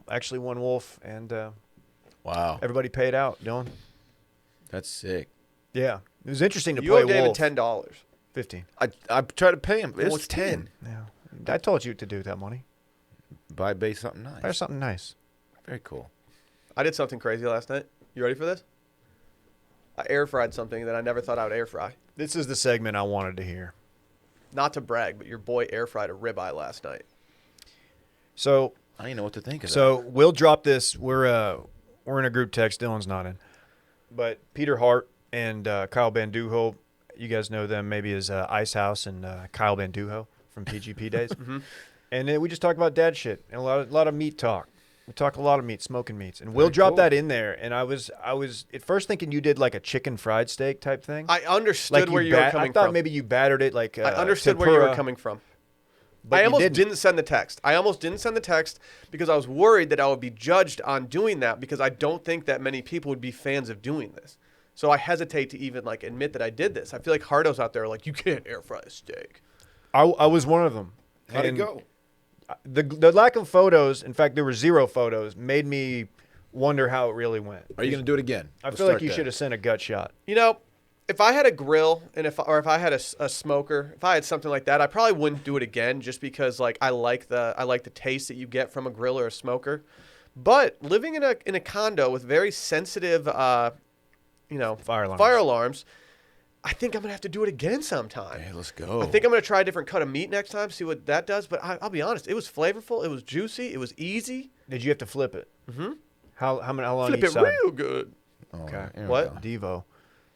actually won Wolf, and Wow. everybody paid out, Dillon. That's sick. Yeah. It was interesting to You play owe David Wolf. $10. 15. I tried to pay him. It was 10. Yeah. I told you what to do with that money. Buy base something nice. Buy something nice. Very cool. I did something crazy last night. You ready for this? I air fried something that I never thought I would air fry. This is the segment I wanted to hear. Not to brag, but your boy air fried a ribeye last night. So I don't even know what to think of So we'll drop this. We're in a group text. Dylan's not in, but Peter Hart and Kyle Banduho, you guys know them maybe as Ice House and Kyle Banduho from PGP days. And then we just talk about dad shit and a lot of meat talk. We talk a lot of meat, smoking meats, and we'll drop that in there. And I was at first thinking you did like a chicken fried steak type thing. I understood where you were coming from. I thought maybe you battered it like I understood where you were coming from. But I almost didn't send the text. I almost didn't send the text because I was worried that I would be judged on doing that because I don't think that many people would be fans of doing this. So I hesitate to even like admit that I did this. I feel like hardos out there are like, you can't air fry a steak. I was one of them. How'd it go? The lack of photos, in fact, there were 0 photos, made me wonder how it really went. Are you going to do it again? I feel like you should have sent a gut shot. You know, if I had a grill and if I had a smoker, if I had something like that, I probably wouldn't do it again just because like I like the taste that you get from a grill or a smoker. But living in a condo with very sensitive fire alarms, I think I'm going to have to do it again sometime. Hey, let's go. I think I'm going to try a different cut of meat next time, see what that does. But I'll be honest, it was flavorful, it was juicy, it was easy. Did you have to flip it? Mm-hmm. How long Flip each it side? real good. Okay. What? Devo.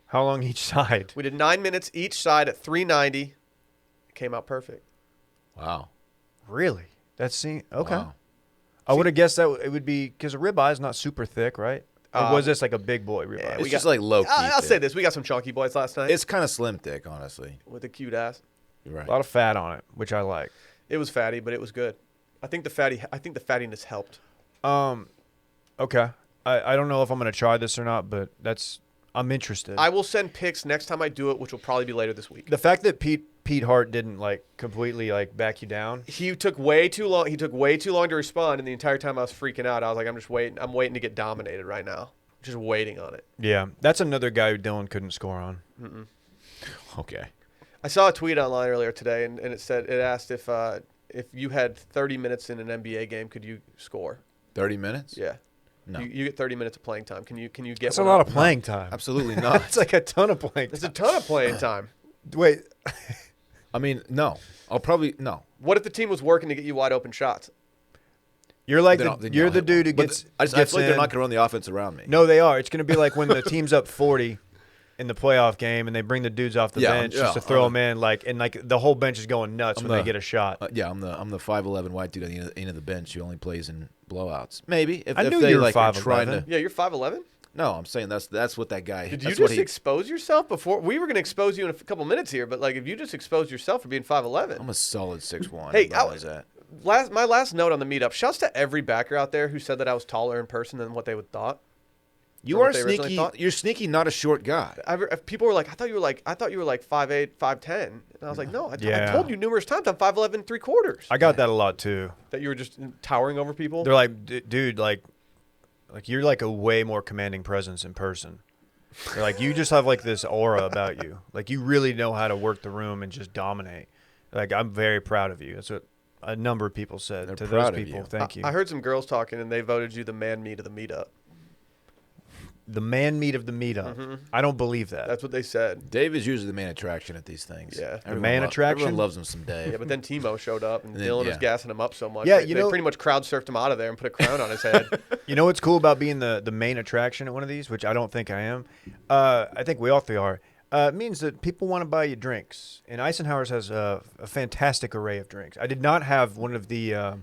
How long each side? We did 9 minutes each side at 390. It came out perfect. Wow. Really? Okay. Wow. I would have guessed that it would be because a ribeye is not super thick, right? Or was this like a big boy ribeye? Yeah, It's just like low key. I'll say this: we got some chunky boys last night. It's kind of slim thick, honestly. With a cute ass. You're right. A lot of fat on it, which I like. It was fatty, but it was good. I think the fattiness helped. Okay. I don't know if I'm gonna try this or not, but I'm interested. I will send pics next time I do it, which will probably be later this week. The fact that Pete Hart didn't like completely like back you down. He took way too long. He took way too long to respond, and the entire time I was freaking out. I was like, I'm just waiting. I'm waiting to get dominated right now. Just waiting on it. Yeah, that's another guy who Dillon couldn't score on. Mm-mm. Okay. I saw a tweet online earlier today, and it asked if you had 30 minutes in an NBA game, could you score? 30 minutes? Yeah. No. You get 30 minutes of playing time. Can you get? That's a one lot up? of playing time. Absolutely not. It's like a ton of playing time. It's a ton of playing time. Wait. I mean, no. I'll probably no. What if the team was working to get you wide open shots? You're like Then you're I'll the hit dude who one. But gets. I gets feel like they're in. not going to run the offense around me. No, they are. It's going to be like when the team's up 40 in the playoff game, and they bring the dudes off the bench just to throw them in, and the whole bench is going nuts when they get a shot. I'm the 5'11" white dude on the end of the bench who only plays in blowouts. Maybe if I knew they you were like are 5'11". trying to. Yeah, you're 5'11". No, I'm saying that's what that guy. Did you that's what just expose yourself before? We were going to expose you in a couple minutes here, but like if you just exposed yourself for being 5'11". I'm a solid 6'1". Hey, how is that? My last note on the meetup. Shouts to every backer out there who said that I was taller in person than what they would thought. You Or are what they originally sneaky. thought. You're sneaky, not a short guy. People were like, I thought you were like 5'8", 5'10", and I was like, no, I told you numerous times I'm 5'11", 3/4. I got that a lot too. That you were just towering over people. They're like, dude, like you're like a way more commanding presence in person. They're like, you just have like this aura about you. Like you really know how to work the room and just dominate. Like I'm very proud of you. That's what a number of people said They're to proud those of people. you. Thank you. I heard some girls talking, and they voted you the man meat of the meetup. The man meat of the meetup. Mm-hmm. I don't believe that. That's what they said. Dave is usually the main attraction at these things. Yeah. The man attraction? Everyone loves him some Dave. Yeah, but then Timo showed up, and And then- Dillon was yeah. gassing him up so much. Yeah, they pretty much crowd surfed him out of there and put a crown on his head. You know what's cool about being the main attraction at one of these, which I don't think I am? I think we all three are. It means that people want to buy you drinks. And Eisenhower's has a fantastic array of drinks. I did not have one of the,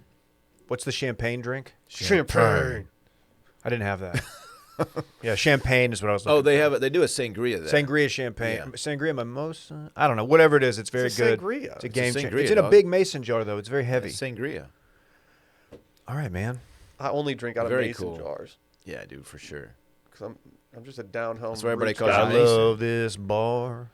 what's the champagne drink? Champagne. I didn't have that. Yeah, champagne is what I was looking Oh, they for. have it. They do a sangria there. Sangria champagne. Yeah. Sangria mimosa? I don't know. Whatever it is, it's very It's a good. sangria. It's a It's game a changer. sangria, It's in a dog. big mason jar, though. It's very heavy. It's sangria. All right, man. I only drink out of Very mason cool. jars Yeah, dude, for sure. because I'm just a down home. That's what everybody roots calls guy. I it. Mason. love this bar.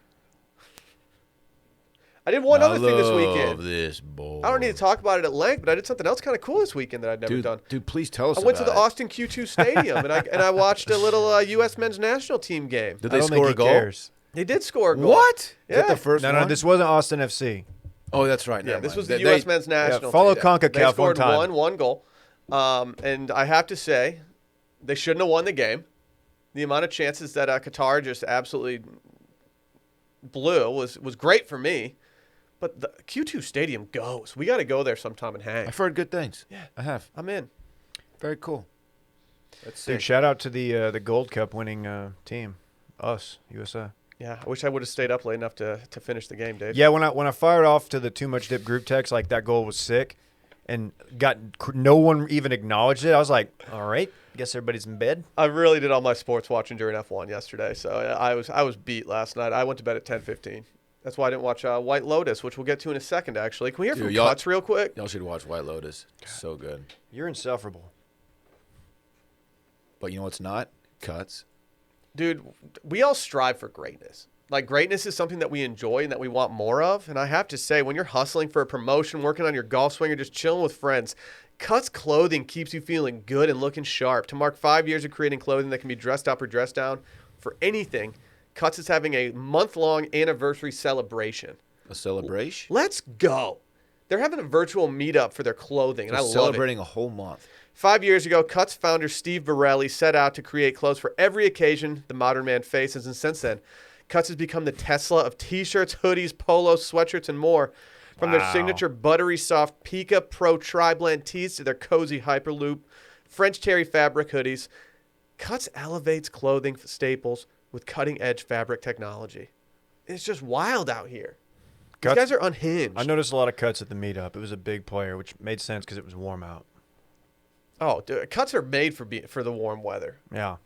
I did one other thing this I weekend. love this boy. I don't need to talk about it at length, but I did something else kind of cool this weekend that I'd never done. Dude, please tell us I went to about the it. Austin Q2 Stadium and I watched a little U.S. men's national team game. Did I they don't score think a he goal? cares. They did score a goal. What? Is Yeah. that the first No, one? this wasn't Austin FC. Oh, that's right. Yeah, Never this mind. was the They- U.S. they- men's national follow team. CONCACAF They scored one time. one goal. And I have to say, they shouldn't have won the game. The amount of chances that Qatar just absolutely blew was great for me. But the Q2 Stadium goes. We got to go there sometime and hang. I've heard good things. Yeah. I have. I'm in. Very cool. Let's Dude, shout out to the Gold Cup winning team, us, USA. Yeah, I wish I would have stayed up late enough to finish the game, Dave. Yeah, when I fired off to the Too Much Dip group text, like that goal was sick, and no one even acknowledged it. I was like, all right, guess everybody's in bed. I really did all my sports watching during F1 yesterday, so I was beat last night. I went to bed at 10:15. That's why I didn't watch White Lotus, which we'll get to in a second, actually. Can we hear Dude, from y'all- Cuts real quick? Y'all should watch White Lotus. So good. You're insufferable. But you know what's not? Cuts. Dude, we all strive for greatness. Like, greatness is something that we enjoy and that we want more of. And I have to say, when you're hustling for a promotion, working on your golf swing, or just chilling with friends, Cuts clothing keeps you feeling good and looking sharp. To mark 5 years of creating clothing that can be dressed up or dressed down for anything, Cuts is having a month-long anniversary celebration. A celebration? Let's go. They're having a virtual meetup for their clothing, and I love it. Celebrating a whole month. 5 years ago, Cuts founder Steve Borelli set out to create clothes for every occasion the modern man faces, and since then, Cuts has become the Tesla of T-shirts, hoodies, polos, sweatshirts, and more. From their signature buttery soft Pika Pro Tri-Blend tees to their cozy Hyperloop French terry fabric hoodies, Cuts elevates clothing staples with cutting-edge fabric technology. It's just wild out here. These guys are unhinged. I noticed a lot of Cuts at the meetup. It was a big player, which made sense because it was warm out. Oh, dude, Cuts are made for the warm weather. Yeah.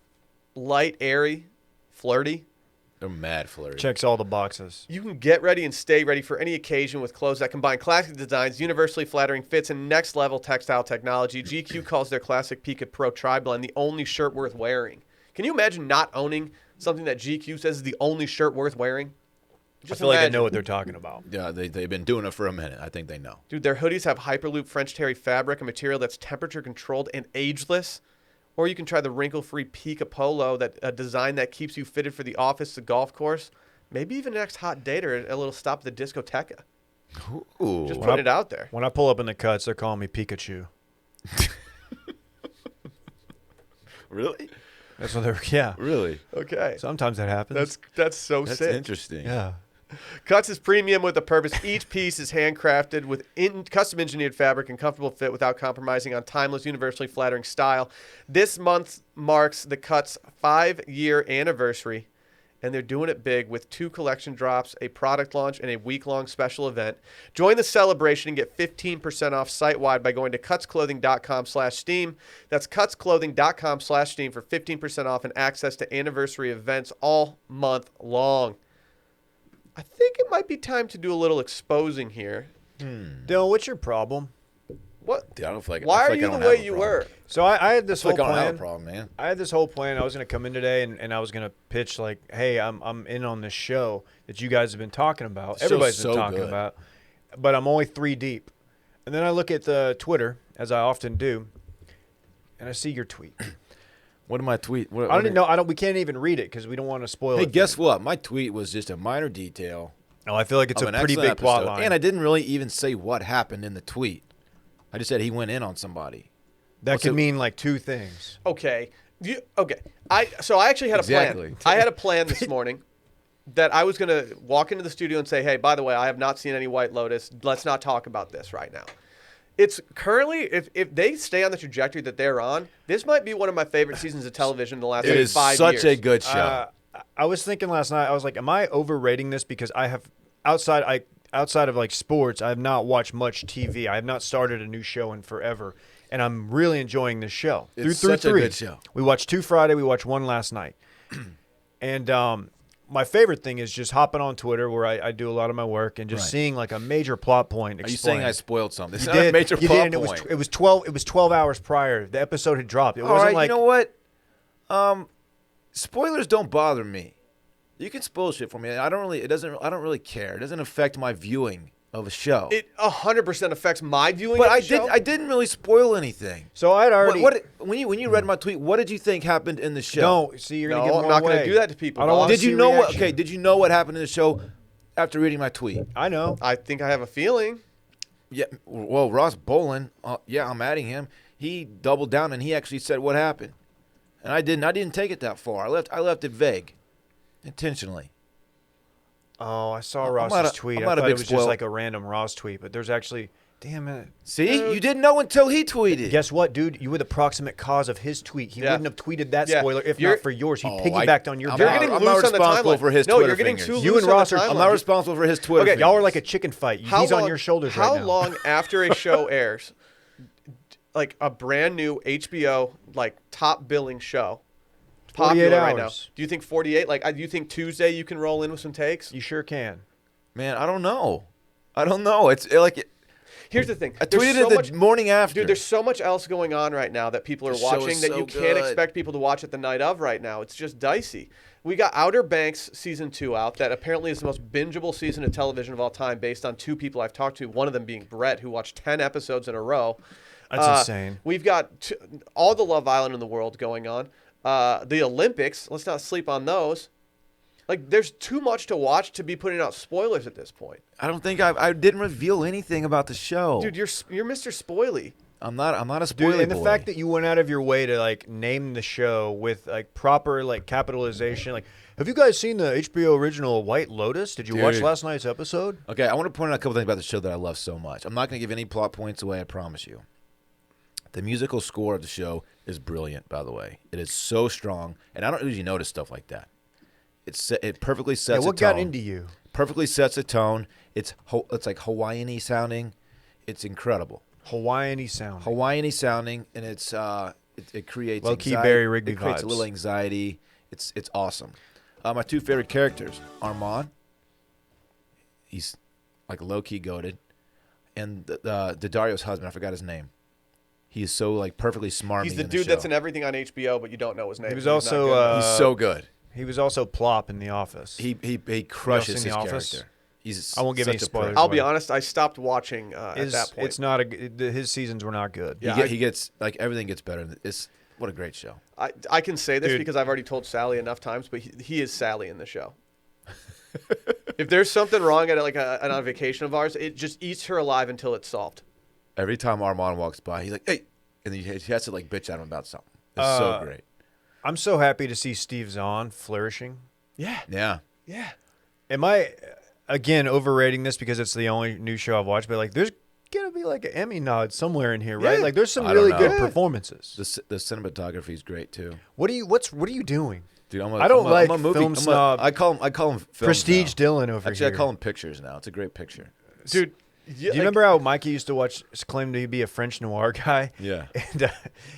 Light, airy, flirty. They're mad flirty. Checks all the boxes. You can get ready and stay ready for any occasion with clothes that combine classic designs, universally flattering fits, and next-level textile technology. GQ calls their classic Pika Pro Tri-Blend the only shirt worth wearing. Can you imagine not owning something that GQ says is the only shirt worth wearing? Just I feel like they know what they're talking about. Yeah, they've been doing it for a minute. I think they know. Dude, their hoodies have Hyperloop French terry fabric, a material that's temperature-controlled and ageless. Or you can try the wrinkle-free Pika Polo, a design that keeps you fitted for the office, the golf course, maybe even a next hot date or a little stop at the discoteca. Ooh. Just putting it out there. When I pull up in the Cuts, they're calling me Pikachu. Really? That's what they're, yeah. Really? Okay. Sometimes that happens. That's so That's sick. interesting. Yeah. Cuts is premium with a purpose. Each piece is handcrafted with custom engineered fabric and comfortable fit without compromising on timeless, universally flattering style. This month marks the Cuts 5-year anniversary, and they're doing it big with 2 collection drops, a product launch, and a week-long special event. Join the celebration and get 15% off site-wide by going to cutsclothing.com/steam. That's cutsclothing.com/steam for 15% off and access to anniversary events all month long. I think it might be time to do a little exposing here. Dylan, what's your problem? What? Dude, I don't feel like, Why I feel are like I you don't the have way a you problem. were? So I had this I feel whole like I don't have a plan. problem, man. I had this whole plan. I was going to come in today and I was going to pitch like, hey, I'm in on this show that you guys have been talking about. So Everybody's been so talking good. about. But I'm only 3 deep. And then I look at the Twitter, as I often do, and I see your tweet. What am I tweet? What, I don't even know. We can't even read it because we don't want to spoil it. Hey, guess what? My tweet was just a minor detail. Oh, I feel like it's of a an pretty excellent big plot episode. line. And I didn't really even say what happened in the tweet. I just said he went in on somebody. That could mean like 2 things. Okay. Okay. So I actually had a Exactly. plan. I had a plan this morning that I was going to walk into the studio and say, hey, by the way, I have not seen any White Lotus. Let's not talk about this right now. It's currently, if they stay on the trajectory that they're on, this might be one of my favorite seasons of television in the last It is 5 such years. a good show. I was thinking last night, I was like, am I overrating this? Because I have, outside of like sports, I have not watched much TV. I have not started a new show in forever. And I'm really enjoying this show. It's through such a 3. good show. We watched 2 Friday. We watched 1 last night. And my favorite thing is just hopping on Twitter where I do a lot of my work and just Right. seeing like a major plot point Are you explained. saying I spoiled something? It's You not did. a major You plot did, and point. It was 12 hours prior. The episode had dropped. It All wasn't right, like you know what? Spoilers don't bother me. You can spoil shit for me. I don't really care. It doesn't affect my viewing of a show. It 100% affects my viewing But of the show. I didn't really spoil anything. So I'd already. When you read my tweet, what did you think happened in the show? No, see, you're gonna No, get I'm more not going to away. do that to people. I don't want boss. Did you see know reaction. what? Okay, did you know what happened in the show after reading my tweet? I know. I think I have a feeling. Yeah. Well, Ross Bolin. Yeah, I'm adding him. He doubled down and he actually said what happened, and I didn't. I didn't take it that far. I left it vague, intentionally. Oh, I saw I'm Ross's not a- tweet. I'm I not a thought big it was spoil- just like a random Ross tweet, but there's actually, damn it. See, you didn't know until he tweeted. Guess what, dude? You were the proximate cause of his tweet. He Yeah. wouldn't have tweeted that Yeah. spoiler if You're- not for yours. He Oh, piggybacked on your I'm You're not- back. getting I'm loose not on the responsible timeline. for his No, Twitter you're getting fingers. too You loose and on Ross the are- timeline. I'm not responsible for his Twitter. Okay, y'all are fingers. like a chicken fight. How He's long- on your shoulders How right now. long after a show airs, like a brand new HBO like top billing show, 48 popular right now? hours. Do you think 48? Like, do you think Tuesday you can roll in with some takes? You sure can. Man, I don't know. It's like Here's the thing. I There's tweeted so it much, the morning after. dude. There's so much else going on right now that people are The show watching is that so you can't good. expect people to watch it the night of right now. It's just dicey. We got Outer Banks season 2 out. That apparently is the most bingeable season of television of all time, based on 2 people I've talked to. One of them being Brett, who watched 10 episodes in a row. That's insane. We've got all the Love Island in the world going on. The Olympics. Let's not sleep on those. Like, there's too much to watch to be putting out spoilers at this point. I don't think I didn't reveal anything about the show. Dude, you're Mr. Spoily. I'm not a Dude, spoiler and the boy. fact that you went out of your way to like name the show with like proper like capitalization, like, have you guys seen the HBO original White Lotus? Did you watch Dude. last night's episode? Okay, I want to point out a couple things about the show that I love so much. I'm not going to give any plot points away, I promise you. The musical score of the show is brilliant, by the way. It is so strong, and I don't usually notice stuff like that. It perfectly sets Yeah, what a tone. got into you? Perfectly sets a tone. It's like Hawaiian-y sounding. It's incredible. Hawaiian-y sound. Hawaiian-y sounding, and it creates Low-key anxiety. Barry Rigby It creates a vibes. little anxiety. It's awesome. My 2 favorite characters, Armand. He's like low-key goated, and the Dario's husband. I forgot his name. He is so like perfectly smarmy. He's the in dude show. that's in everything on HBO, but you don't know his name. He was so he's not also, good. He's so good. He was also Plop in The Office. He crushes seen his The Office? character. He's I won't give such any a pro. spoilers. I'll be honest. I stopped watching at Is- that point. It's not his seasons were not good. Yeah, He gets like everything gets better. It's what a great show. I can say this Dude. because I've already told Sally enough times, but he is Sally in the show. If there's something wrong at on a vacation of ours, it just eats her alive until it's solved. Every time Armand walks by, he's like, "Hey," and he has to like bitch at him about something. It's so great. I'm so happy to see Steve Zahn flourishing. Yeah, Yeah. yeah. Am I again overrating this because it's the only new show I've watched? But like, there's gonna be like an Emmy nod somewhere in here, right? Yeah. Like, there's some I don't really know. good Yeah. performances. The cinematography is great too. What are you doing? Dude, I don't like film snob. I call him film Prestige now. Dillon over Actually, here. I call him pictures now. It's a great picture. Dude. Do you remember how Mikey used to claim to be a French noir guy? Yeah. And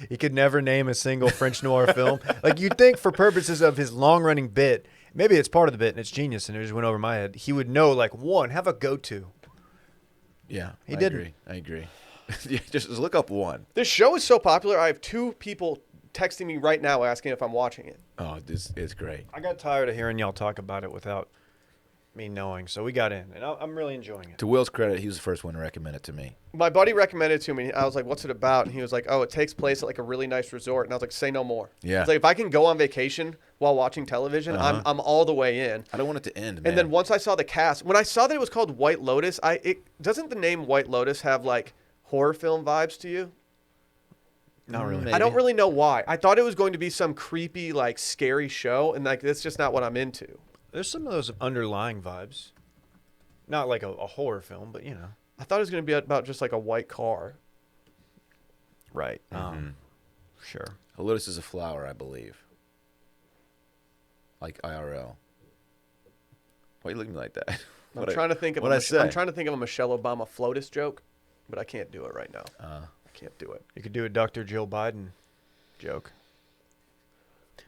he could never name a single French noir film. Like, you'd think for purposes of his long-running bit, maybe it's part of the bit and it's genius and it just went over my head, he would know, like, one, have a go-to. Yeah, He I didn't. agree. I agree. Yeah, just look up one. This show is so popular. I have 2 people texting me right now asking if I'm watching it. Oh, this is great. I got tired of hearing y'all talk about it without me knowing, so we got in, and I'm really enjoying it. To Will's credit, he was the first one to recommend it to me. My buddy recommended it to me. I was like, "What's it about?" And he was like, "Oh, it takes place at like a really nice resort." And I was like, "Say no more." Yeah. It's like if I can go on vacation while watching television, I'm all the way in. I don't want it to end, man. And then once I saw the cast, when I saw that it was called White Lotus, doesn't the name White Lotus have like horror film vibes to you? Not really. Maybe. I don't really know why. I thought it was going to be some creepy, like scary show, and like that's just not what I'm into. There's some of those underlying vibes. Not like a horror film, but, you know. I thought it was going to be about just like a white car. Right. Sure. A lotus is a flower, I believe. Like IRL. Why are you looking at me like that? I'm trying to think of a Michelle Obama FLOTUS joke, but I can't do it right now. I can't do it. You could do a Dr. Jill Biden joke.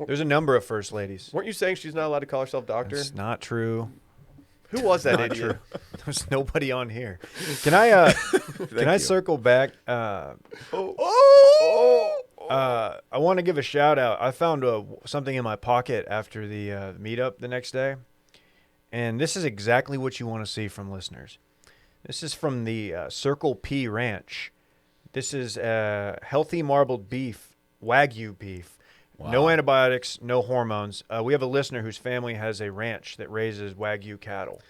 There's a number of first ladies. Weren't you saying she's not allowed to call herself doctor? It's not true. Who was that Not idiot? true. There's nobody on here. Can I you. circle back? I want to give a shout out. I found something in my pocket after the meetup the next day, and this is exactly what you want to see from listeners. This is from the Circle P Ranch. This is healthy marbled beef, Wagyu beef. Wow. No antibiotics, no hormones. We have a listener whose family has a ranch that raises Wagyu cattle.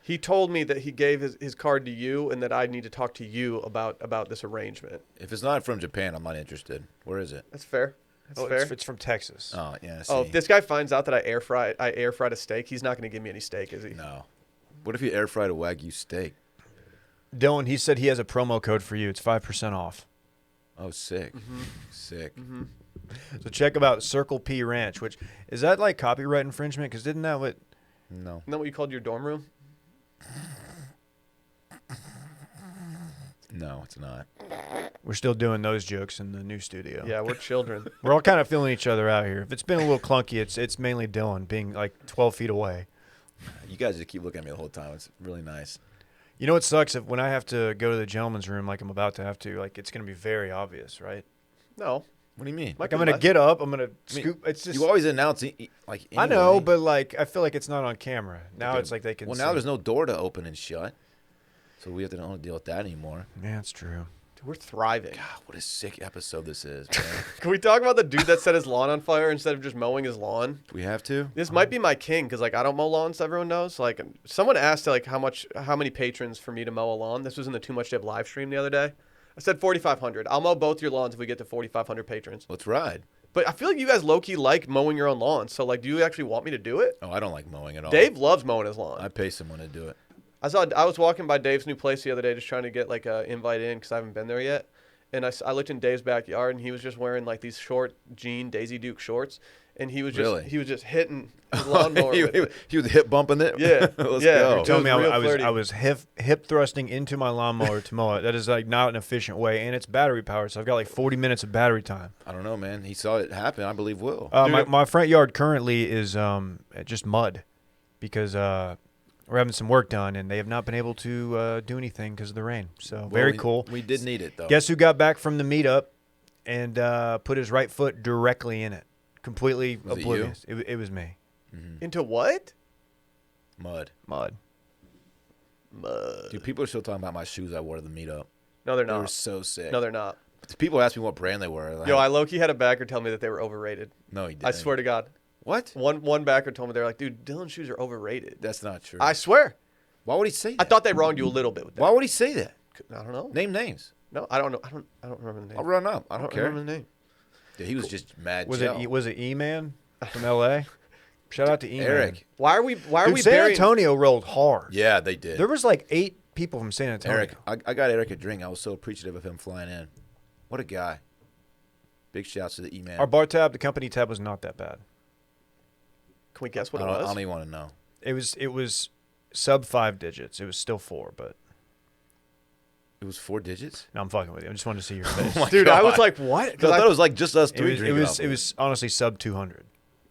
He told me that he gave his card to you and that I need to talk to you about this arrangement. If it's not from Japan, I'm not interested. Where is it? That's fair. That's fair. It's from Texas. Oh, yeah. Oh, see. if this guy finds out that I air fried a steak, he's not going to give me any steak, is he? No. What if you air fried a Wagyu steak? Dylan, he said he has a promo code for you. It's 5% off. Oh, sick. Sick. So check out Circle P Ranch, which is that like copyright infringement? Because didn't that what? No. Isn't that what you called your dorm room? No, it's not. We're still doing those jokes in the new studio. Yeah, we're children. We're all kind of feeling each other out here. If it's been a little clunky, it's mainly Dylan being like 12 feet away. You guys just keep looking at me the whole time. It's really nice. You know what sucks? When I have to go to the gentleman's room like I'm about to have to, like it's going to be very obvious, right? No. What do you mean? Like I'm going to get up, I'm going to scoop. It's just You always announce like. Anyway. I know, but like I feel like it's not on camera. Now it's like they can Well, see. now there's no door to open and shut. So we have to don't deal with that anymore. Yeah, that's true. Dude, we're thriving. God, what a sick episode this is, man. Can we talk about the dude that set his lawn on fire instead of just mowing his lawn? Do we have to? This might be my king because like I don't mow lawns. Everyone knows. Like someone asked like how many patrons for me to mow a lawn. This was in the Too Much Dip live stream the other day. I said 4,500. I'll mow both your lawns if we get to 4,500 patrons. Let's ride. But I feel like you guys low key like mowing your own lawn. So like, do you actually want me to do it? Oh, I don't like mowing at all. Dave loves mowing his lawn. I pay someone to do it. I was walking by Dave's new place the other day, just trying to get like a invite in because I haven't been there yet. And I looked in Dave's backyard, and he was just wearing like these short jean Daisy Duke shorts, and he was just hitting his lawnmower. he was hip bumping it. Yeah, Let's yeah. go. You're telling me real I flirty. was hip thrusting into my lawnmower to mow it. That is like not an efficient way, and it's battery powered, so I've got like 40 minutes of battery time. I don't know, man. He saw it happen. I believe Will. My front yard currently is just mud because we're having some work done, and they have not been able to do anything because of the rain. So very cool. We did need it though. Guess who got back from the meetup and put his right foot directly in it? Completely Was it oblivious. It was me. Mm-hmm. Into what? Mud. Dude, people are still talking about my shoes I wore to the meetup. No, they're They were not. so sick. No, they're not. People ask me what brand they were. Like, Yo, I low-key had a backer tell me that they were overrated. no, he didn't. I swear to God. What? One backer told me they're like, dude, Dillon's shoes are overrated. That's not true. I swear. Why would he say that? I thought they wronged you a little bit with that. Why would he say that? I don't know. Name names. No, I don't know. I don't remember the name. I'll run up. I I don't don't care. remember the name. Dude, he was just mad. Was Joe. it E-Man from L.A.? Shout out to E-Man. Eric? Why are we Dude, San burying? Antonio rolled hard. Yeah, they did. There was like 8 people from San Antonio. Eric, I got Eric a drink. I was so appreciative of him flying in. What a guy. Big shouts to the E-Man. Our bar tab, the company tab, was not that bad. Can we guess what I it don't, I was? don't even want to know. It was sub 5 digits. It was still 4, but It was 4 digits? no, I'm fucking with you. I just wanted to see your face. Oh my Dude, I God. was like, what? I thought it was like just us three drinking off it was honestly sub 200.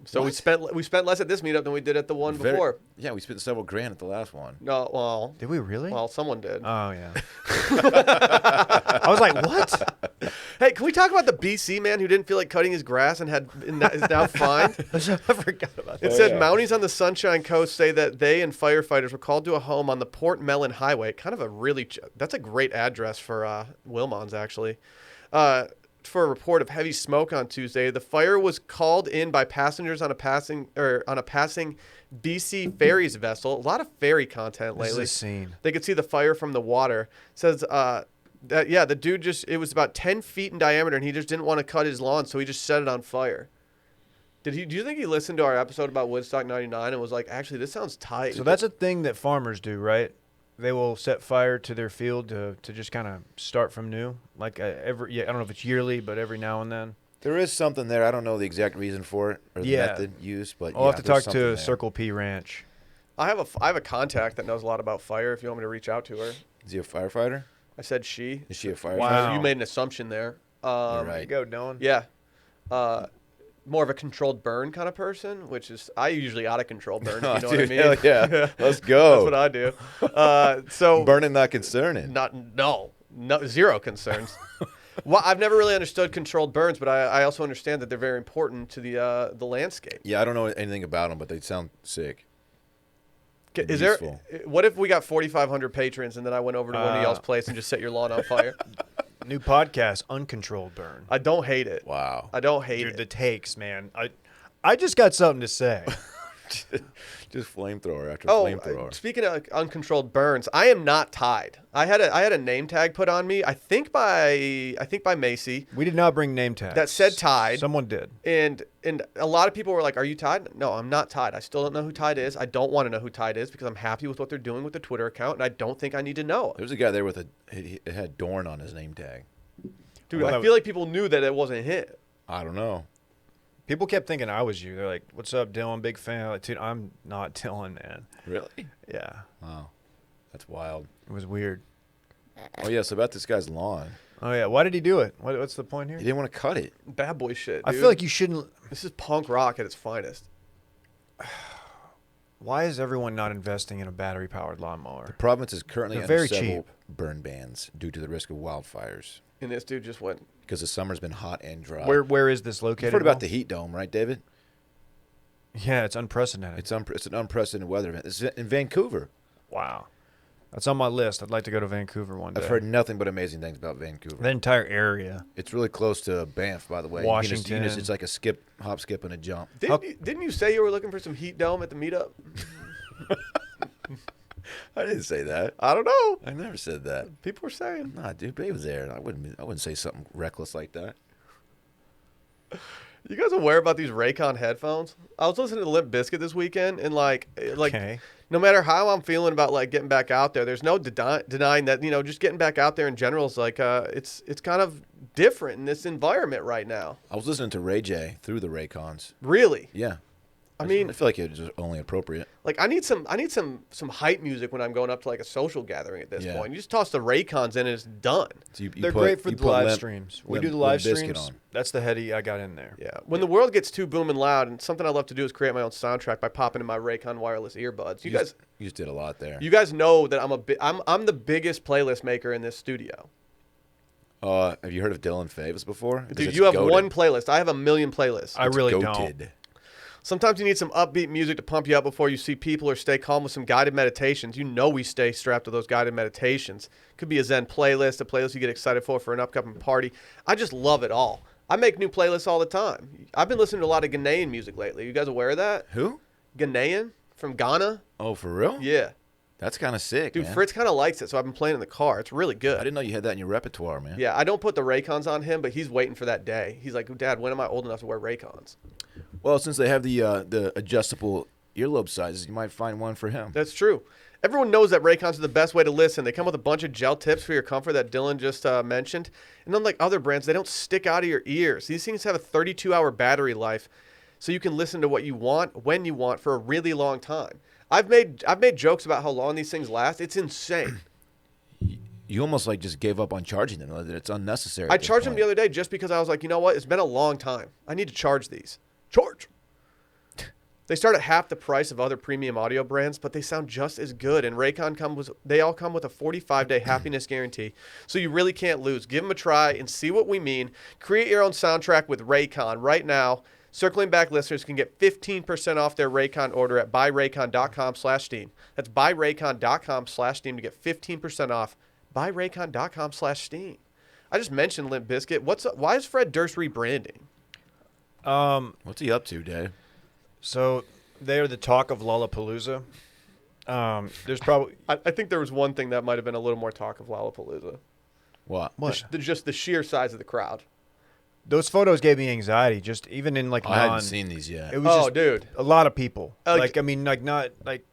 So What? we spent less at this meetup than we did at the one before. Yeah, we spent several grand at the last one. No, well, Did we really? someone did. Oh yeah. I was like, what? Hey, can we talk about the BC man who didn't feel like cutting his grass and is now fined? I forgot about It that. said Mounties on the Sunshine Coast say that they and firefighters were called to a home on the Port Mellon Highway. Kind of that's a great address for Wilmons, actually. For a report of heavy smoke on Tuesday, the fire was called in by passengers on a passing BC Ferries vessel. A lot of ferry content This is lately. a scene. They could see the fire from the water. Says the dude it was about 10 feet in diameter, and he just didn't want to cut his lawn, so he just set it on fire. Do you think he listened to our episode about Woodstock 99 and was like, actually, this sounds tight? So that's a thing that farmers do, right? They will set fire to their field to just kind of start from new. Like I don't know if it's yearly, but every now and then. There is something there. I don't know the exact reason for it or the Yeah. method used, but I'll have to there's talk something to there. Circle P Ranch. I have a contact that knows a lot about fire. If you want me to reach out to her, Is he a firefighter? I said she. Is she a firefighter? Wow. You made an assumption there. You're There right. you go, Dylan. Yeah. More of a controlled burn kind of person, which is I usually out of control burn. If you know Dude, what I mean? hell yeah. Let's go. That's what I do. So Burning, not concerning. no, zero concerns. Well, I've never really understood controlled burns, but I also understand that they're very important to the landscape. Yeah, I don't know anything about them, but they sound sick. Is Useful. there? What if we got 4,500 patrons and then I went over to one of y'all's place and just set your lawn on fire? New podcast, Uncontrolled Burn. I don't hate it. Wow. I don't hate Dude, it. the takes, man. I just got something to say. Just flamethrower after Oh, flamethrower. speaking of uncontrolled burns, I am not tied. I had a name tag put on me. I think by Macy We did not bring name tags. that said tied. Someone did. And a lot of people were like, "Are you tied?" No, I'm not tied. I still don't know who tied is. I don't want to know who tied is because I'm happy with what they're doing with the Twitter account, and I don't think I need to know. There's a guy there with it had Dorn on his name tag. Dude, Well, I feel like people knew that it wasn't him. I don't know. People kept thinking I was you. They're like, "What's up, Dylan? Big fan." Like, dude, I'm not Dylan, man. Really? Yeah, Wow. That's wild. it was weird. Oh, yeah, so about this guy's lawn. Oh yeah, why did he do it? What's the point here? He didn't want to cut it. Bad boy shit. I Dude. feel like you shouldn't. This is punk rock at its finest. Why is everyone not investing in a battery-powered lawnmower? The province is currently They're under very several cheap. burn bans due to the risk of wildfires. And this dude just went. Because the summer's been hot and dry. Where is this located? You've heard about Will? the heat dome, right, David? Yeah, it's unprecedented. It's an unprecedented weather event. It's in Vancouver. Wow. That's on my list. I'd like to go to Vancouver one day. I've heard nothing but amazing things about Vancouver. the entire area. It's really close to Banff, by the way. Washington. It's like a hop, skip, and a jump. Didn't you say you were looking for some heat dome at the meetup? I didn't say that. I don't know. I never said that. People were saying. Nah, dude, Babe was there. I wouldn't say something reckless like that. You guys aware about these Raycon headphones? I was listening to Limp Bizkit this weekend, and like, Okay. no matter how I'm feeling about like getting back out there, there's no denying that just getting back out there in general is like it's kind of different in this environment right now. I was listening to Ray J through the Raycons. Really, Yeah. I mean, I feel like it was only appropriate. like I need some hype music when I'm going up to like a social gathering at this Yeah. point. You just toss the Raycons in and it's done. So you They're put- great for you the put live Limp- streams. We Limp- do the live Limp Bizkit streams. on. That's the heady I got in there. Yeah. When the world gets too booming loud, and something I love to do is create my own soundtrack by popping in my Raycon wireless earbuds. You just did a lot there. guys know that I'm the biggest playlist maker in this studio. Have you heard of Dillon Faves before? 'Cause Dude, it's you have goated. one playlist. I have a million playlists. I really don't. Goated. Sometimes you need some upbeat music to pump you up before you see people or stay calm with some guided meditations. You know we stay strapped to those guided meditations. Could be a Zen playlist, a playlist you get excited for an upcoming party. I just love it all. I make new playlists all the time. I've been listening to a lot of Ghanaian music lately. You guys aware of that? Who? Ghanaian from Ghana? Oh, for real? Yeah. That's kind of sick, Dude, man. Fritz kind of likes it, so I've been playing in the car. It's really I good. didn't know you had that in your repertoire, man. Yeah, I don't put the Raycons on him, but he's waiting for that day. He's like, Dad, when am I old enough to wear Raycons? Well, since they have the adjustable earlobe sizes, you might find one for him. That's true. Everyone knows that Raycons are the best way to listen. They come with a bunch of gel tips for your comfort that Dillon just mentioned. And unlike other brands, they don't stick out of your ears. These things have a 32-hour battery life, so you can listen to what you want, when you want, for a really long time. I've made jokes about how long these things last. It's insane. You almost like just gave up on charging them. That it's unnecessary. I charged them the other day just because I was like, you know what? It's been a long time. I need to charge these. Charge. They start at half the price of other premium audio brands, but they sound just as good. And Raycon they all come with a 45-day happiness guarantee, so you really can't lose. Give them a try and see what we mean. Create your own soundtrack with Raycon right now. Circling Back listeners can get 15% off their Raycon order at buyraycon.com/Steam. That's buyraycon.com/Steam to get 15% off. Buyraycon.com/Steam. I just mentioned Limp Bizkit. Why is Fred Durst rebranding? What's he up to, Dave? So they are the talk of Lollapalooza. There's probably I think there was one thing that might have been a little more talk of Lollapalooza. What? Just the sheer size of the crowd. those photos gave me anxiety. Just even in like I hadn't seen these yet. It was Oh, just dude. a lot of people. Like- I mean, like not like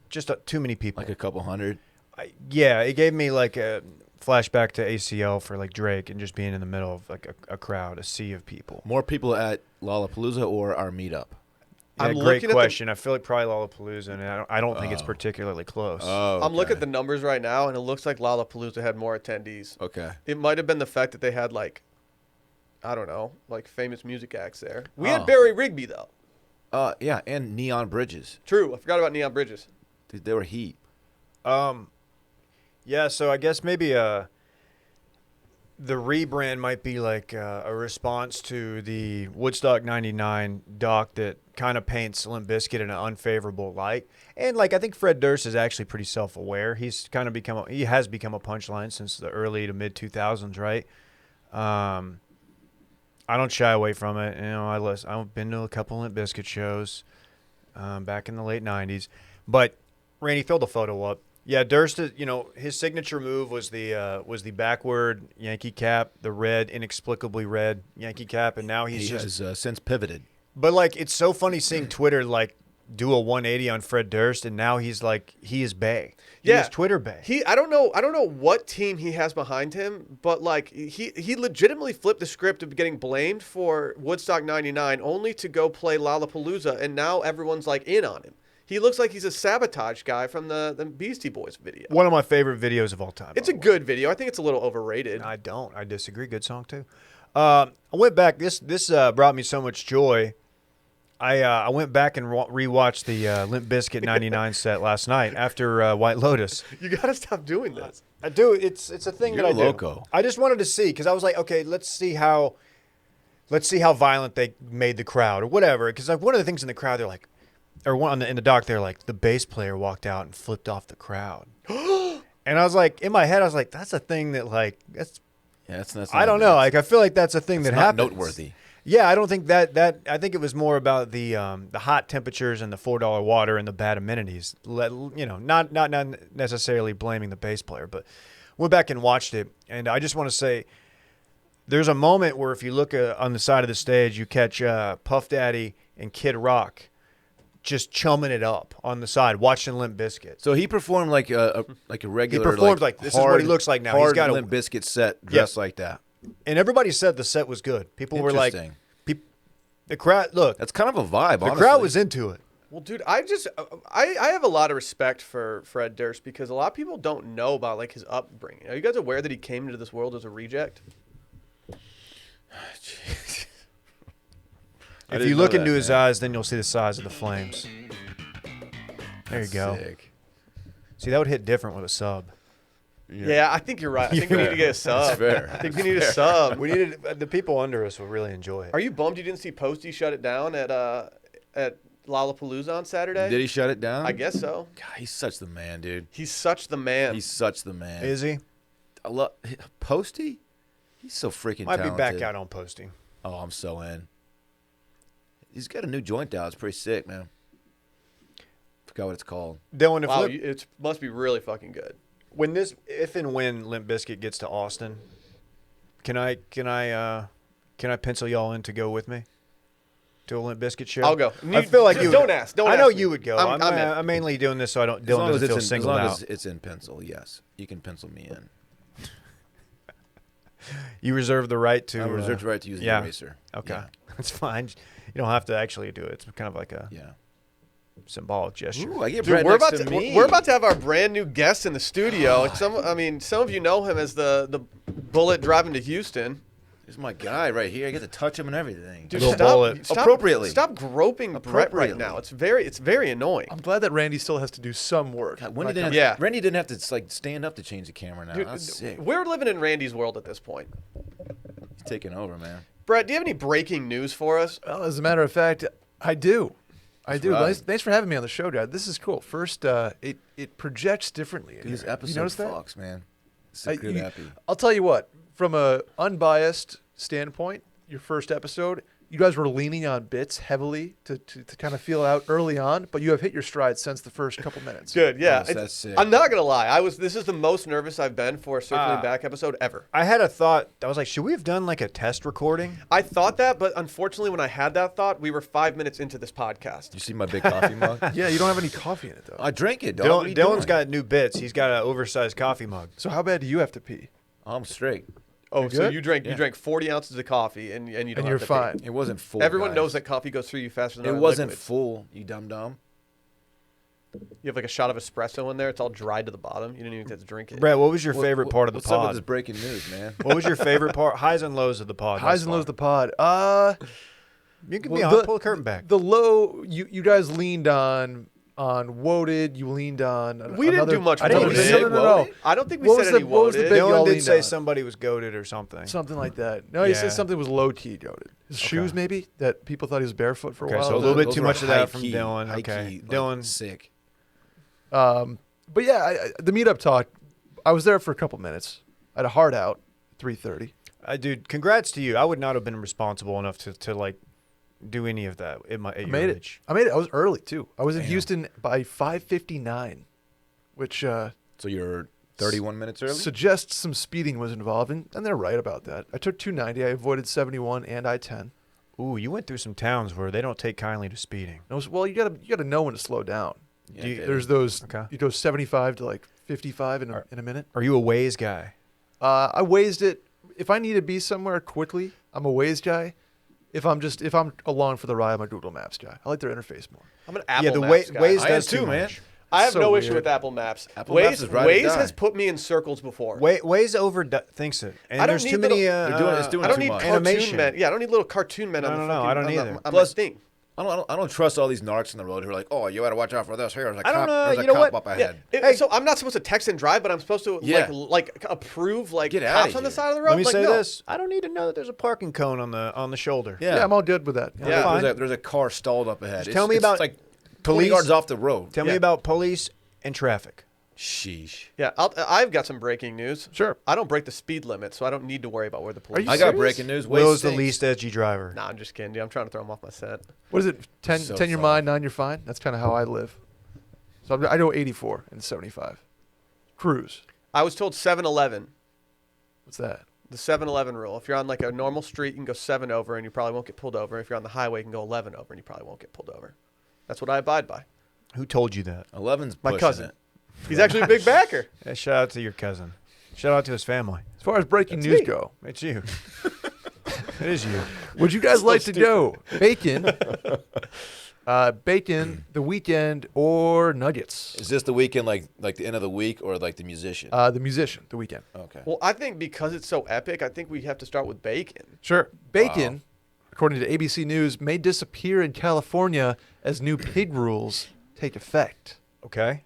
just too many people. Like a couple hundred. Yeah, it gave me like a flashback to ACL for like Drake and just being in the middle of like a crowd, a sea of people. More people at Lollapalooza or our meetup? Yeah, I'm great looking at question. I feel like probably Lollapalooza, and I don't think it's particularly close. Oh, I'm looking okay. at the numbers right now, and it looks like Lollapalooza had more attendees. Okay. It might have been the fact that they had like, I don't know, like famous music acts there. We Oh. had Barry Rigby though. Yeah, and Neon Bridges. True, I forgot about Neon Bridges. Dude, they were heat. Yeah, so I guess maybe the rebrand might be like a response to the Woodstock 99 doc that kind of paints Limp Bizkit in an unfavorable light. And like I think Fred Durst is actually pretty self-aware. He's kind of he has become a punchline since the early to mid 2000s, right? I don't shy away from it. You know, I've been to a couple Limp Bizkit shows back in the late 90s. But Randy, fill the photo up. Yeah, Durst, his signature move was the backward Yankee cap, the red, inexplicably red Yankee cap, and now He he's just. has since pivoted. But like, it's so funny seeing Twitter like do a 180 on Fred Durst, and now he is Bay. He is Twitter Bay. I don't know what team he has behind him, but like he legitimately flipped the script of getting blamed for Woodstock 99 only to go play Lollapalooza, and now everyone's like in on him. He looks like he's a sabotage guy from the Beastie Boys video. One of my favorite videos of all time. It's a good video. I think it's a little overrated. I don't. I disagree. Good song too. I went back. This brought me so much joy. I went back and rewatched the Limp Bizkit '99 set last night after White Lotus. You gotta stop doing this. I do. It's a thing You're that I loco. do. I just wanted to see because I was like, okay, let's see how violent they made the crowd or whatever. Because like one of the things in the crowd, they're like, or one in the doc, they're like, the bass player walked out and flipped off the crowd. And I was like, in my head, I was like, that's a thing that like that's. Yeah, that's I don't know. Like I feel like that's a thing that not happens. noteworthy. Yeah, I don't think that. I think it was more about the hot temperatures and the $4 water and the bad amenities. Not necessarily blaming the bass player, but went back and watched it, and I just want to say, there's a moment where if you look on the side of the stage, you catch Puff Daddy and Kid Rock just chumming it up on the side, watching Limp Bizkit. So he performed like a regular. He performed like this is what he looks like now. Hard He's got Limp Bizkit set dressed like that. And everybody said the set was good. People were like, Interesting. the crowd. Look, That's kind of a vibe. the crowd was into it. Well, dude, I have a lot of respect for Fred Durst because a lot of people don't know about like his upbringing. Are you guys aware that he came into this world as a reject? If you look into his eyes, then you'll see the size of the flames. There you go. Sick. See, that would hit different with a sub. Yeah, I think you're right. I think we need to get a sub. That's fair. I think we need a sub. We needed the people under us will really enjoy it. Are you bummed you didn't see Posty shut it down at Lollapalooza on Saturday? Did he shut it down? I guess so. God, he's such the man, dude. He's such the man. He's such the man. Is he? I love Posty. He's so freaking Might talented. be back out on posting. Oh, I'm so in. He's got a new joint out. It's pretty sick, man. Forgot what it's called. Dillon, if Wow, Limp, it must be really fucking good. if and when Limp Bizkit gets to Austin, can I pencil y'all in to go with me to a Limp Bizkit show? I'll go. I feel like you. Don't ask. Don't I know ask me. you would go. I'm in. I'm mainly doing this so Dillon As long doesn't feel singled as long out. as it's in pencil, yes. You can pencil me in. You reserve the right to. I reserve the right to use the yeah. eraser. Okay, Yeah. that's fine. You don't have to actually do it. It's kind of like a Yeah. symbolic gesture. Ooh, I get Dude, Brett we're next about to me. we're about to have our brand new guest in the studio. Some of you know him as the bullet driving to Houston. Here's my guy right here. I get to touch him and everything. Dude, Little bullet. Appropriately. Stop groping Brett right Appropriately. now. It's very annoying. I'm glad that Randy still has to do some work. God, Randy didn't have to like stand up to change the camera now. Dude, That's sick. we're living in Randy's world at this point. He's taking over, man. Brett, do you have any breaking news for us? Well, as a matter of fact, I do. I do. right. Thanks for having me on the show, Dad. This is cool. First, it projects differently. Dude, this You episode notice that? fucks, man. It's a good happy. I'll tell you what. From a unbiased standpoint, your first episode, you guys were leaning on bits heavily to kind of feel out early on, but you have hit your stride since the first couple minutes. Good, yeah. Yes, that's sick. I'm not gonna lie. This is the most nervous I've been for a circling back episode ever. I had a thought. I was like, should we have done like a test recording? I thought that, but unfortunately, when I had that thought, we were 5 minutes into this podcast. You see my big coffee mug? Yeah, you don't have any coffee in it though. I drink it, dog. What are you Dillon's doing? got new bits. He's got an oversized coffee mug. So how bad do you have to pee? I'm straight. Oh, You're so good? you drank Yeah. 40 ounces of coffee and you don't And have you're to pee. fine. It wasn't full. Everyone guys. knows that coffee goes through you faster than It other wasn't liquids. full, you dumb dumb. You have like a shot of espresso in there. It's all dried to the bottom. You didn't even get to drink it. Brett, what was your favorite part of the What's up with pod? this breaking news, man? What was your favorite part? Highs and lows of the pod. Highs thus and lows of far. the pod. You can well, be on. Pull the curtain back. The low you guys leaned on Woted. You leaned on. We didn't do much I didn't voting. even say No. I don't think we What said was any what was the voted. big- y'all Dillon did leaned say on. somebody was goaded or something. Something like that. No, he Yeah. said something was low key goaded. His shoes, maybe, that people thought he was barefoot for a Okay, while. so a little bit Those too were much of that from high-key- Dillon. high-key, Okay, like, Dillon. sick. But yeah, the meetup talk. I was there for a couple minutes. I had a hard out, 3:30. Dude, congrats to you. I would not have been responsible enough to like do any of that at I your made age. it. I was early too. I was in Damn. Houston by 5:59, which So you're 31 minutes early? suggests some speeding was involved, and they're right about that. I took 290. I avoided 71 and I-10. Ooh, you went through some towns where they don't take kindly to speeding. Well, you gotta know when to slow down. Yeah, Do you- dude. There's those. Okay. You go 75 to like 55 in a minute. Are you a Waze guy? I Wazed it. If I need to be somewhere quickly, I'm a Waze guy. If I'm along for the ride, I'm a Google Maps guy. I like their interface more. I'm an Apple yeah, the Maps guy. Waze I am does too, too man. much. I have So no issue weird. with Apple Maps. Apple Maps is ride or Waze die. has put me in circles before. Waze overthinks it, and I don't there's need too many. They're doing- it's doing I don't too need much. cartoon Animation. men. Yeah, I don't need little cartoon men on No, the no, fucking, I don't on either. on Plus- my thing. I don't trust all these narcs on the road who are like, oh, you got to watch out for this. Here, there's a I don't cop, know. there's a You know cop what? up ahead. So I'm not supposed to text and drive, but I'm supposed to like approve like Get outta cops on the here. side of the road. Let me Like, say no. this: I don't need to know that there's a parking cone on the shoulder. Yeah. Yeah, I'm all good with that. Yeah. fine. There's a car stalled up ahead. Tell me it's about like 20 police. yards off the road. Tell me Yeah. about police and traffic. Sheesh. Yeah, I've got some breaking news. Sure. I don't break the speed limit, so I don't need to worry about where the police. you I got serious? breaking news. Will's the stinks. least edgy driver. Nah, I'm just kidding, dude. I'm trying to throw him off my scent. What is it? 10, So 10 your far. mind, 9 you're fine. That's kind of how I live. So I know 84 and 75. Cruise. I was told 7-Eleven. What's that? The 7-Eleven rule. If you're on like a normal street, you can go 7 over and you probably won't get pulled over. If you're on the highway, you can go 11 over and you probably won't get pulled over. That's what I abide by. Who told you that? 11's My pushing cousin. it. He's actually a big backer. Yeah, shout out to your cousin. Shout out to his family. As far as breaking That's news me. go, It's you. It is you. would you guys So like stupid. to go bacon, bacon, the weekend, or nuggets? Is this the weekend like the end of the week or like the musician? The musician, the weekend. Okay. Well, I think because it's so epic, I think we have to start with bacon. Sure. Bacon, according to ABC News, may disappear in California as new pig rules take effect. Okay.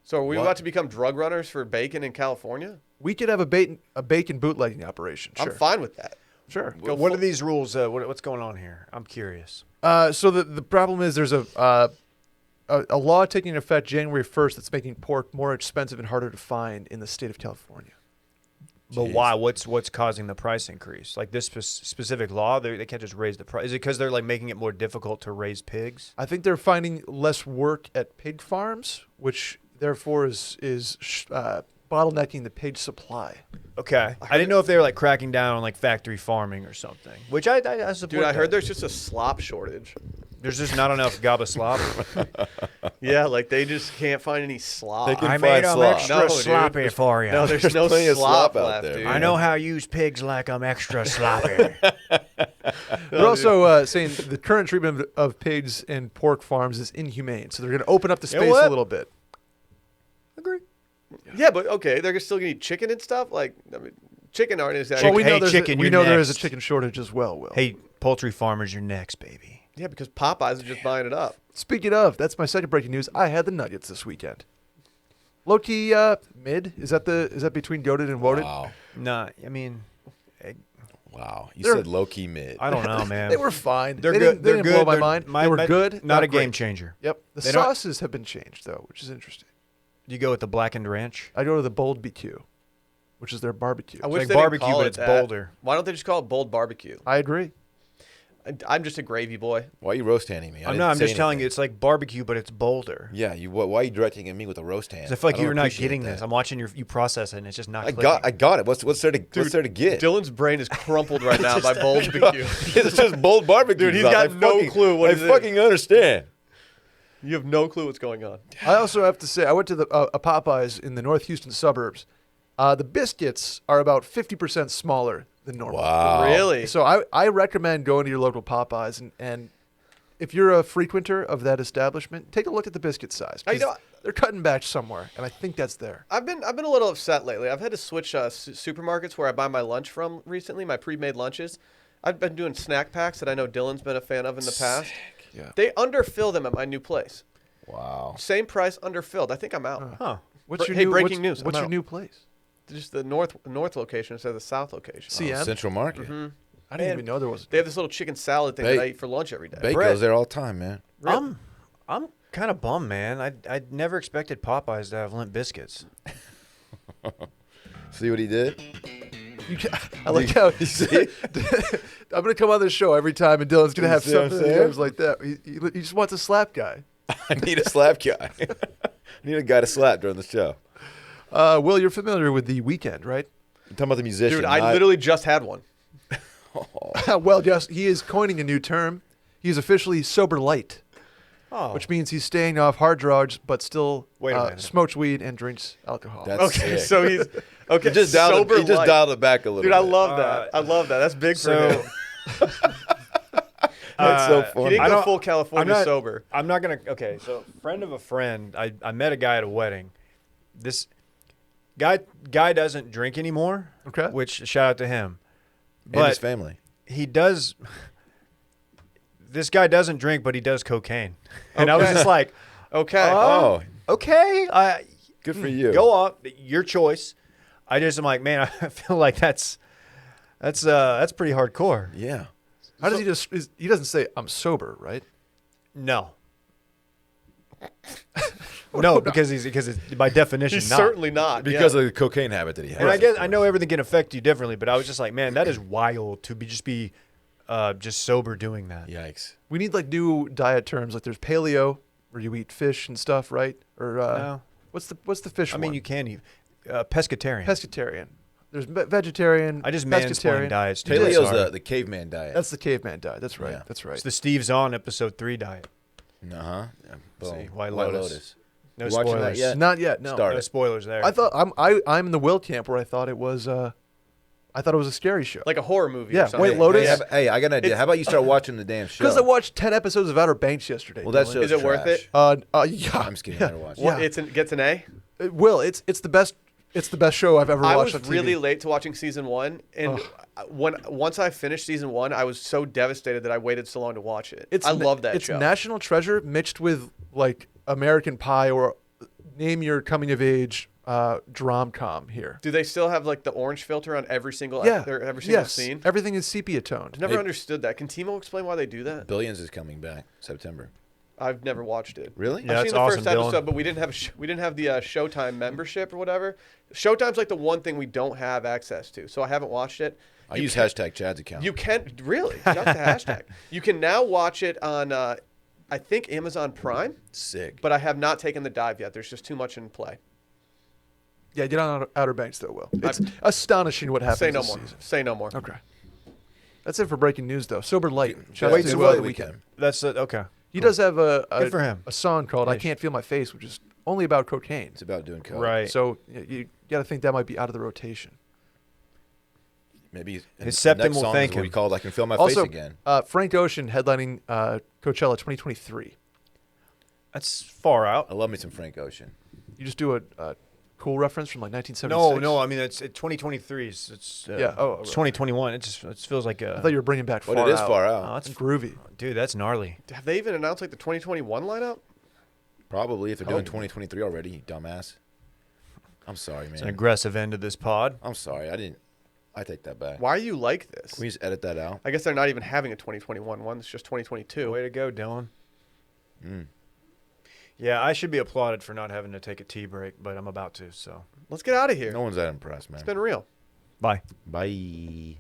So are we What? about to become drug runners for bacon in California? We could have a bacon bootlegging operation. Sure. I'm fine with that. Sure. Go What full- are these rules? What's going on here? I'm curious. So the problem is there's a law taking effect January 1st that's making pork more expensive and harder to find in the state of California. But Jeez. why? What's causing the price increase? Like this specific law, they can't just raise the price. Is it because they're like making it more difficult to raise pigs? I think they're finding less work at pig farms, which therefore is bottlenecking the pig supply. Okay. I didn't know if they were like cracking down on like factory farming or something. Which I support. Dude, I heard that. there's just a slop shortage. there's just not enough gaba slop. Yeah, like they just can't find any slop. They can I find made them slop. extra No, dude. sloppy for you. No, there's no plenty of slop, slop out left, there, dude. I know how you use pigs like I'm extra sloppy. They're also saying the current treatment of pigs and pork farms is inhumane, so they're going to open up the You know space a what? little bit. Agree. Yeah, but okay, they're still gonna eat chicken and stuff. Like, I mean, chicken aren't exactly. Well, we Hey, know there's chicken, we you're know there is a next. chicken shortage as well. Will. Hey, poultry farmers, you're next, baby. Yeah, because Popeyes are just buying it up. Speaking of, that's my second breaking news. I had the nuggets this weekend. Low key mid. Is that between goated and woted? Wow. Nah, I mean, Wow. You They're- said low key mid. I don't know, man. They were fine. They're they good. Didn't, they They're didn't good. blow my They're- mind. my- they were my- good. Not a great. game changer. Yep. The They don't- sauces have been changed though, which is interesting. You go with the blackened ranch. I go to the Bold BQ, which is their barbecue. I wish like they didn't barbecue, call but it it's that. bolder. Why don't they just call it Bold Barbecue? I agree. I'm just a gravy boy. Why are you roast handing me? I'm not. I'm just telling you, it's like barbecue, but it's bolder. Yeah. Why are you directing at me with a roast hand? 'Cause I feel like don't you're not appreciate getting that. this. I'm watching you process it, and it's just not. I clicking. got it. What's there to get? Dylan's brain is crumpled right now by Bold Barbecue. It's just bold barbecue. Dude, he's sauce. got I no fucking- clue what I it is. fucking understand. You have no clue what's going on. I also have to say, I went to the a Popeyes in the North Houston suburbs. The biscuits are about 50% smaller than normal. Wow. Really? So I recommend going to your local Popeyes and if you're a frequenter of that establishment, take a look at the biscuit size. You 'cause know- they're cutting back somewhere, and I think that's there. I've been a little upset lately. I've had to switch supermarkets where I buy my lunch from recently, my pre-made lunches. I've been doing snack packs that I know Dylan's been a fan of in the past. Yeah. They underfill them at my new place. Wow. Same price, underfilled. I think I'm out. Huh. What's your Hey, new, breaking what's, news, I'm What's your out. new place? Just the north location instead of the south location. CM? Central Market. I didn't even know there was. They have this little chicken salad thing Hey. that I eat for lunch every day. Bake Brett. goes there all the time, man. I'm kind of bummed, man. I never expected Popeyes to have Limp biscuits. See what he did? I like how You see? I'm gonna come on this show every time, and Dylan's gonna You have see what I'm something that saying? goes like that. He just wants a slap guy. I need a slap guy. I need a guy to slap during the show. Will, you're familiar with the weekend, right? You're talking about the musician. Dude, I not- literally just had one. Well, yes, he is coining a new term. He is officially sober light, Oh, which means he's staying off hard drugs, but still Wait a minute. smokes weed and drinks alcohol. That's Okay, sick. so he's okay. He just sober light. dialed it back a little Dude, bit. I love that. I love that. That's big for so him. That's so He funny. didn't I go don't- full California I'm not- sober. I'm not gonna. Okay, so friend of a friend. I met a guy at a wedding. This guy doesn't drink anymore. Okay. Which shout out to him. And his But family. he does. this guy doesn't drink, but he does cocaine. And I was Okay. just like, Okay. Oh, okay, good for you. go off, your choice. I just am like, man, I feel like that's pretty hardcore. Yeah. How does he just? He doesn't say I'm sober, right? No. No, because it's by definition He's not. certainly not. Because of the cocaine habit that he has. And I guess of I know course. everything can affect you differently, but I was just like, man, that is wild to just be sober doing that. Yikes. We need like new diet terms. Like there's paleo, where you eat fish and stuff, right? Or No. what's the fish I one? mean, you can eat pescatarian. Pescatarian. There's vegetarian. I just pescatarian. mansplained diets. You did. Paleo's Sorry. the caveman diet. That's the caveman diet. That's right. Yeah. That's right. It's the Steve Zahn episode 3 diet. Uh-huh. Yeah. See, Boom. White Lotus. No You watching that spoilers. yet? Not yet. No. Start No it. spoilers there. I thought I'm in the Will camp where I thought it was a scary show. Like a horror movie. Yeah, Or something. White Lotus. Hey, I got an idea. How about you start watching the damn show? Because I watched 10 episodes of Outer Banks yesterday. Well, that Dylan. show's Is it worth trash. it? Yeah. I'm just kidding. I gotta watch it. Yeah. It gets an A. It will. It's the best. It's the best show I've ever I watched was on TV. really late to watching season 1, and once I finished season 1, I was so devastated that I waited so long to watch it. I love that it's show. National Treasure mixed with like American Pie or name your coming of age drom-com here. Do they still have like the orange filter on every single Yeah. every single Yes. scene? Everything is sepia toned. Never Hey. understood that. Can Timo explain why they do that? Billions is coming back September. I've never watched it. Really? Yeah, I've that's seen the awesome, first episode, Dillon. but we didn't have the Showtime membership or whatever. Showtime's like the one thing we don't have access to, so I haven't watched it. I use hashtag Chad's account. You can really not the hashtag. You can now watch it on I think Amazon Prime, Sick. but I have not taken the dive yet. There's just too much in play. Yeah, get on Outer Banks though, Will. It's astonishing what happens Say no this more. season. Say no more. Okay. That's it for breaking news though. Sober Light. Shout Wait, out so to what- the weekend. That's okay. He does have Good for him. a song called "I Nice. Can't Feel My Face," which is only about cocaine. It's about doing coke. Right. So you got to think that might be out of the rotation. Maybe His septum next will song thank is what him. he called I Can Feel My Also, Face Again. Frank Ocean headlining Coachella 2023. That's far out. I love me some Frank Ocean. You just do a cool reference from like 1976. No. I mean, it's 2023. It's Yeah, oh, it's right. 2021. It feels like I thought you were bringing back But Far it is Out. far Oh, out. that's That's groovy. dude. That's gnarly. Have they even announced like the 2021 lineup? Probably if they're doing Oh. 2023 already, you dumbass. I'm sorry, It's an man. aggressive end of this pod. I'm sorry. I take that back. Why are you like this? Can we just edit that out? I guess they're not even having a 2021 one. It's just 2022. Way to go, Dillon. Mm. Yeah, I should be applauded for not having to take a tea break, but I'm about to. So Let's get out of here. No one's that impressed, man. It's been real. bye. Bye.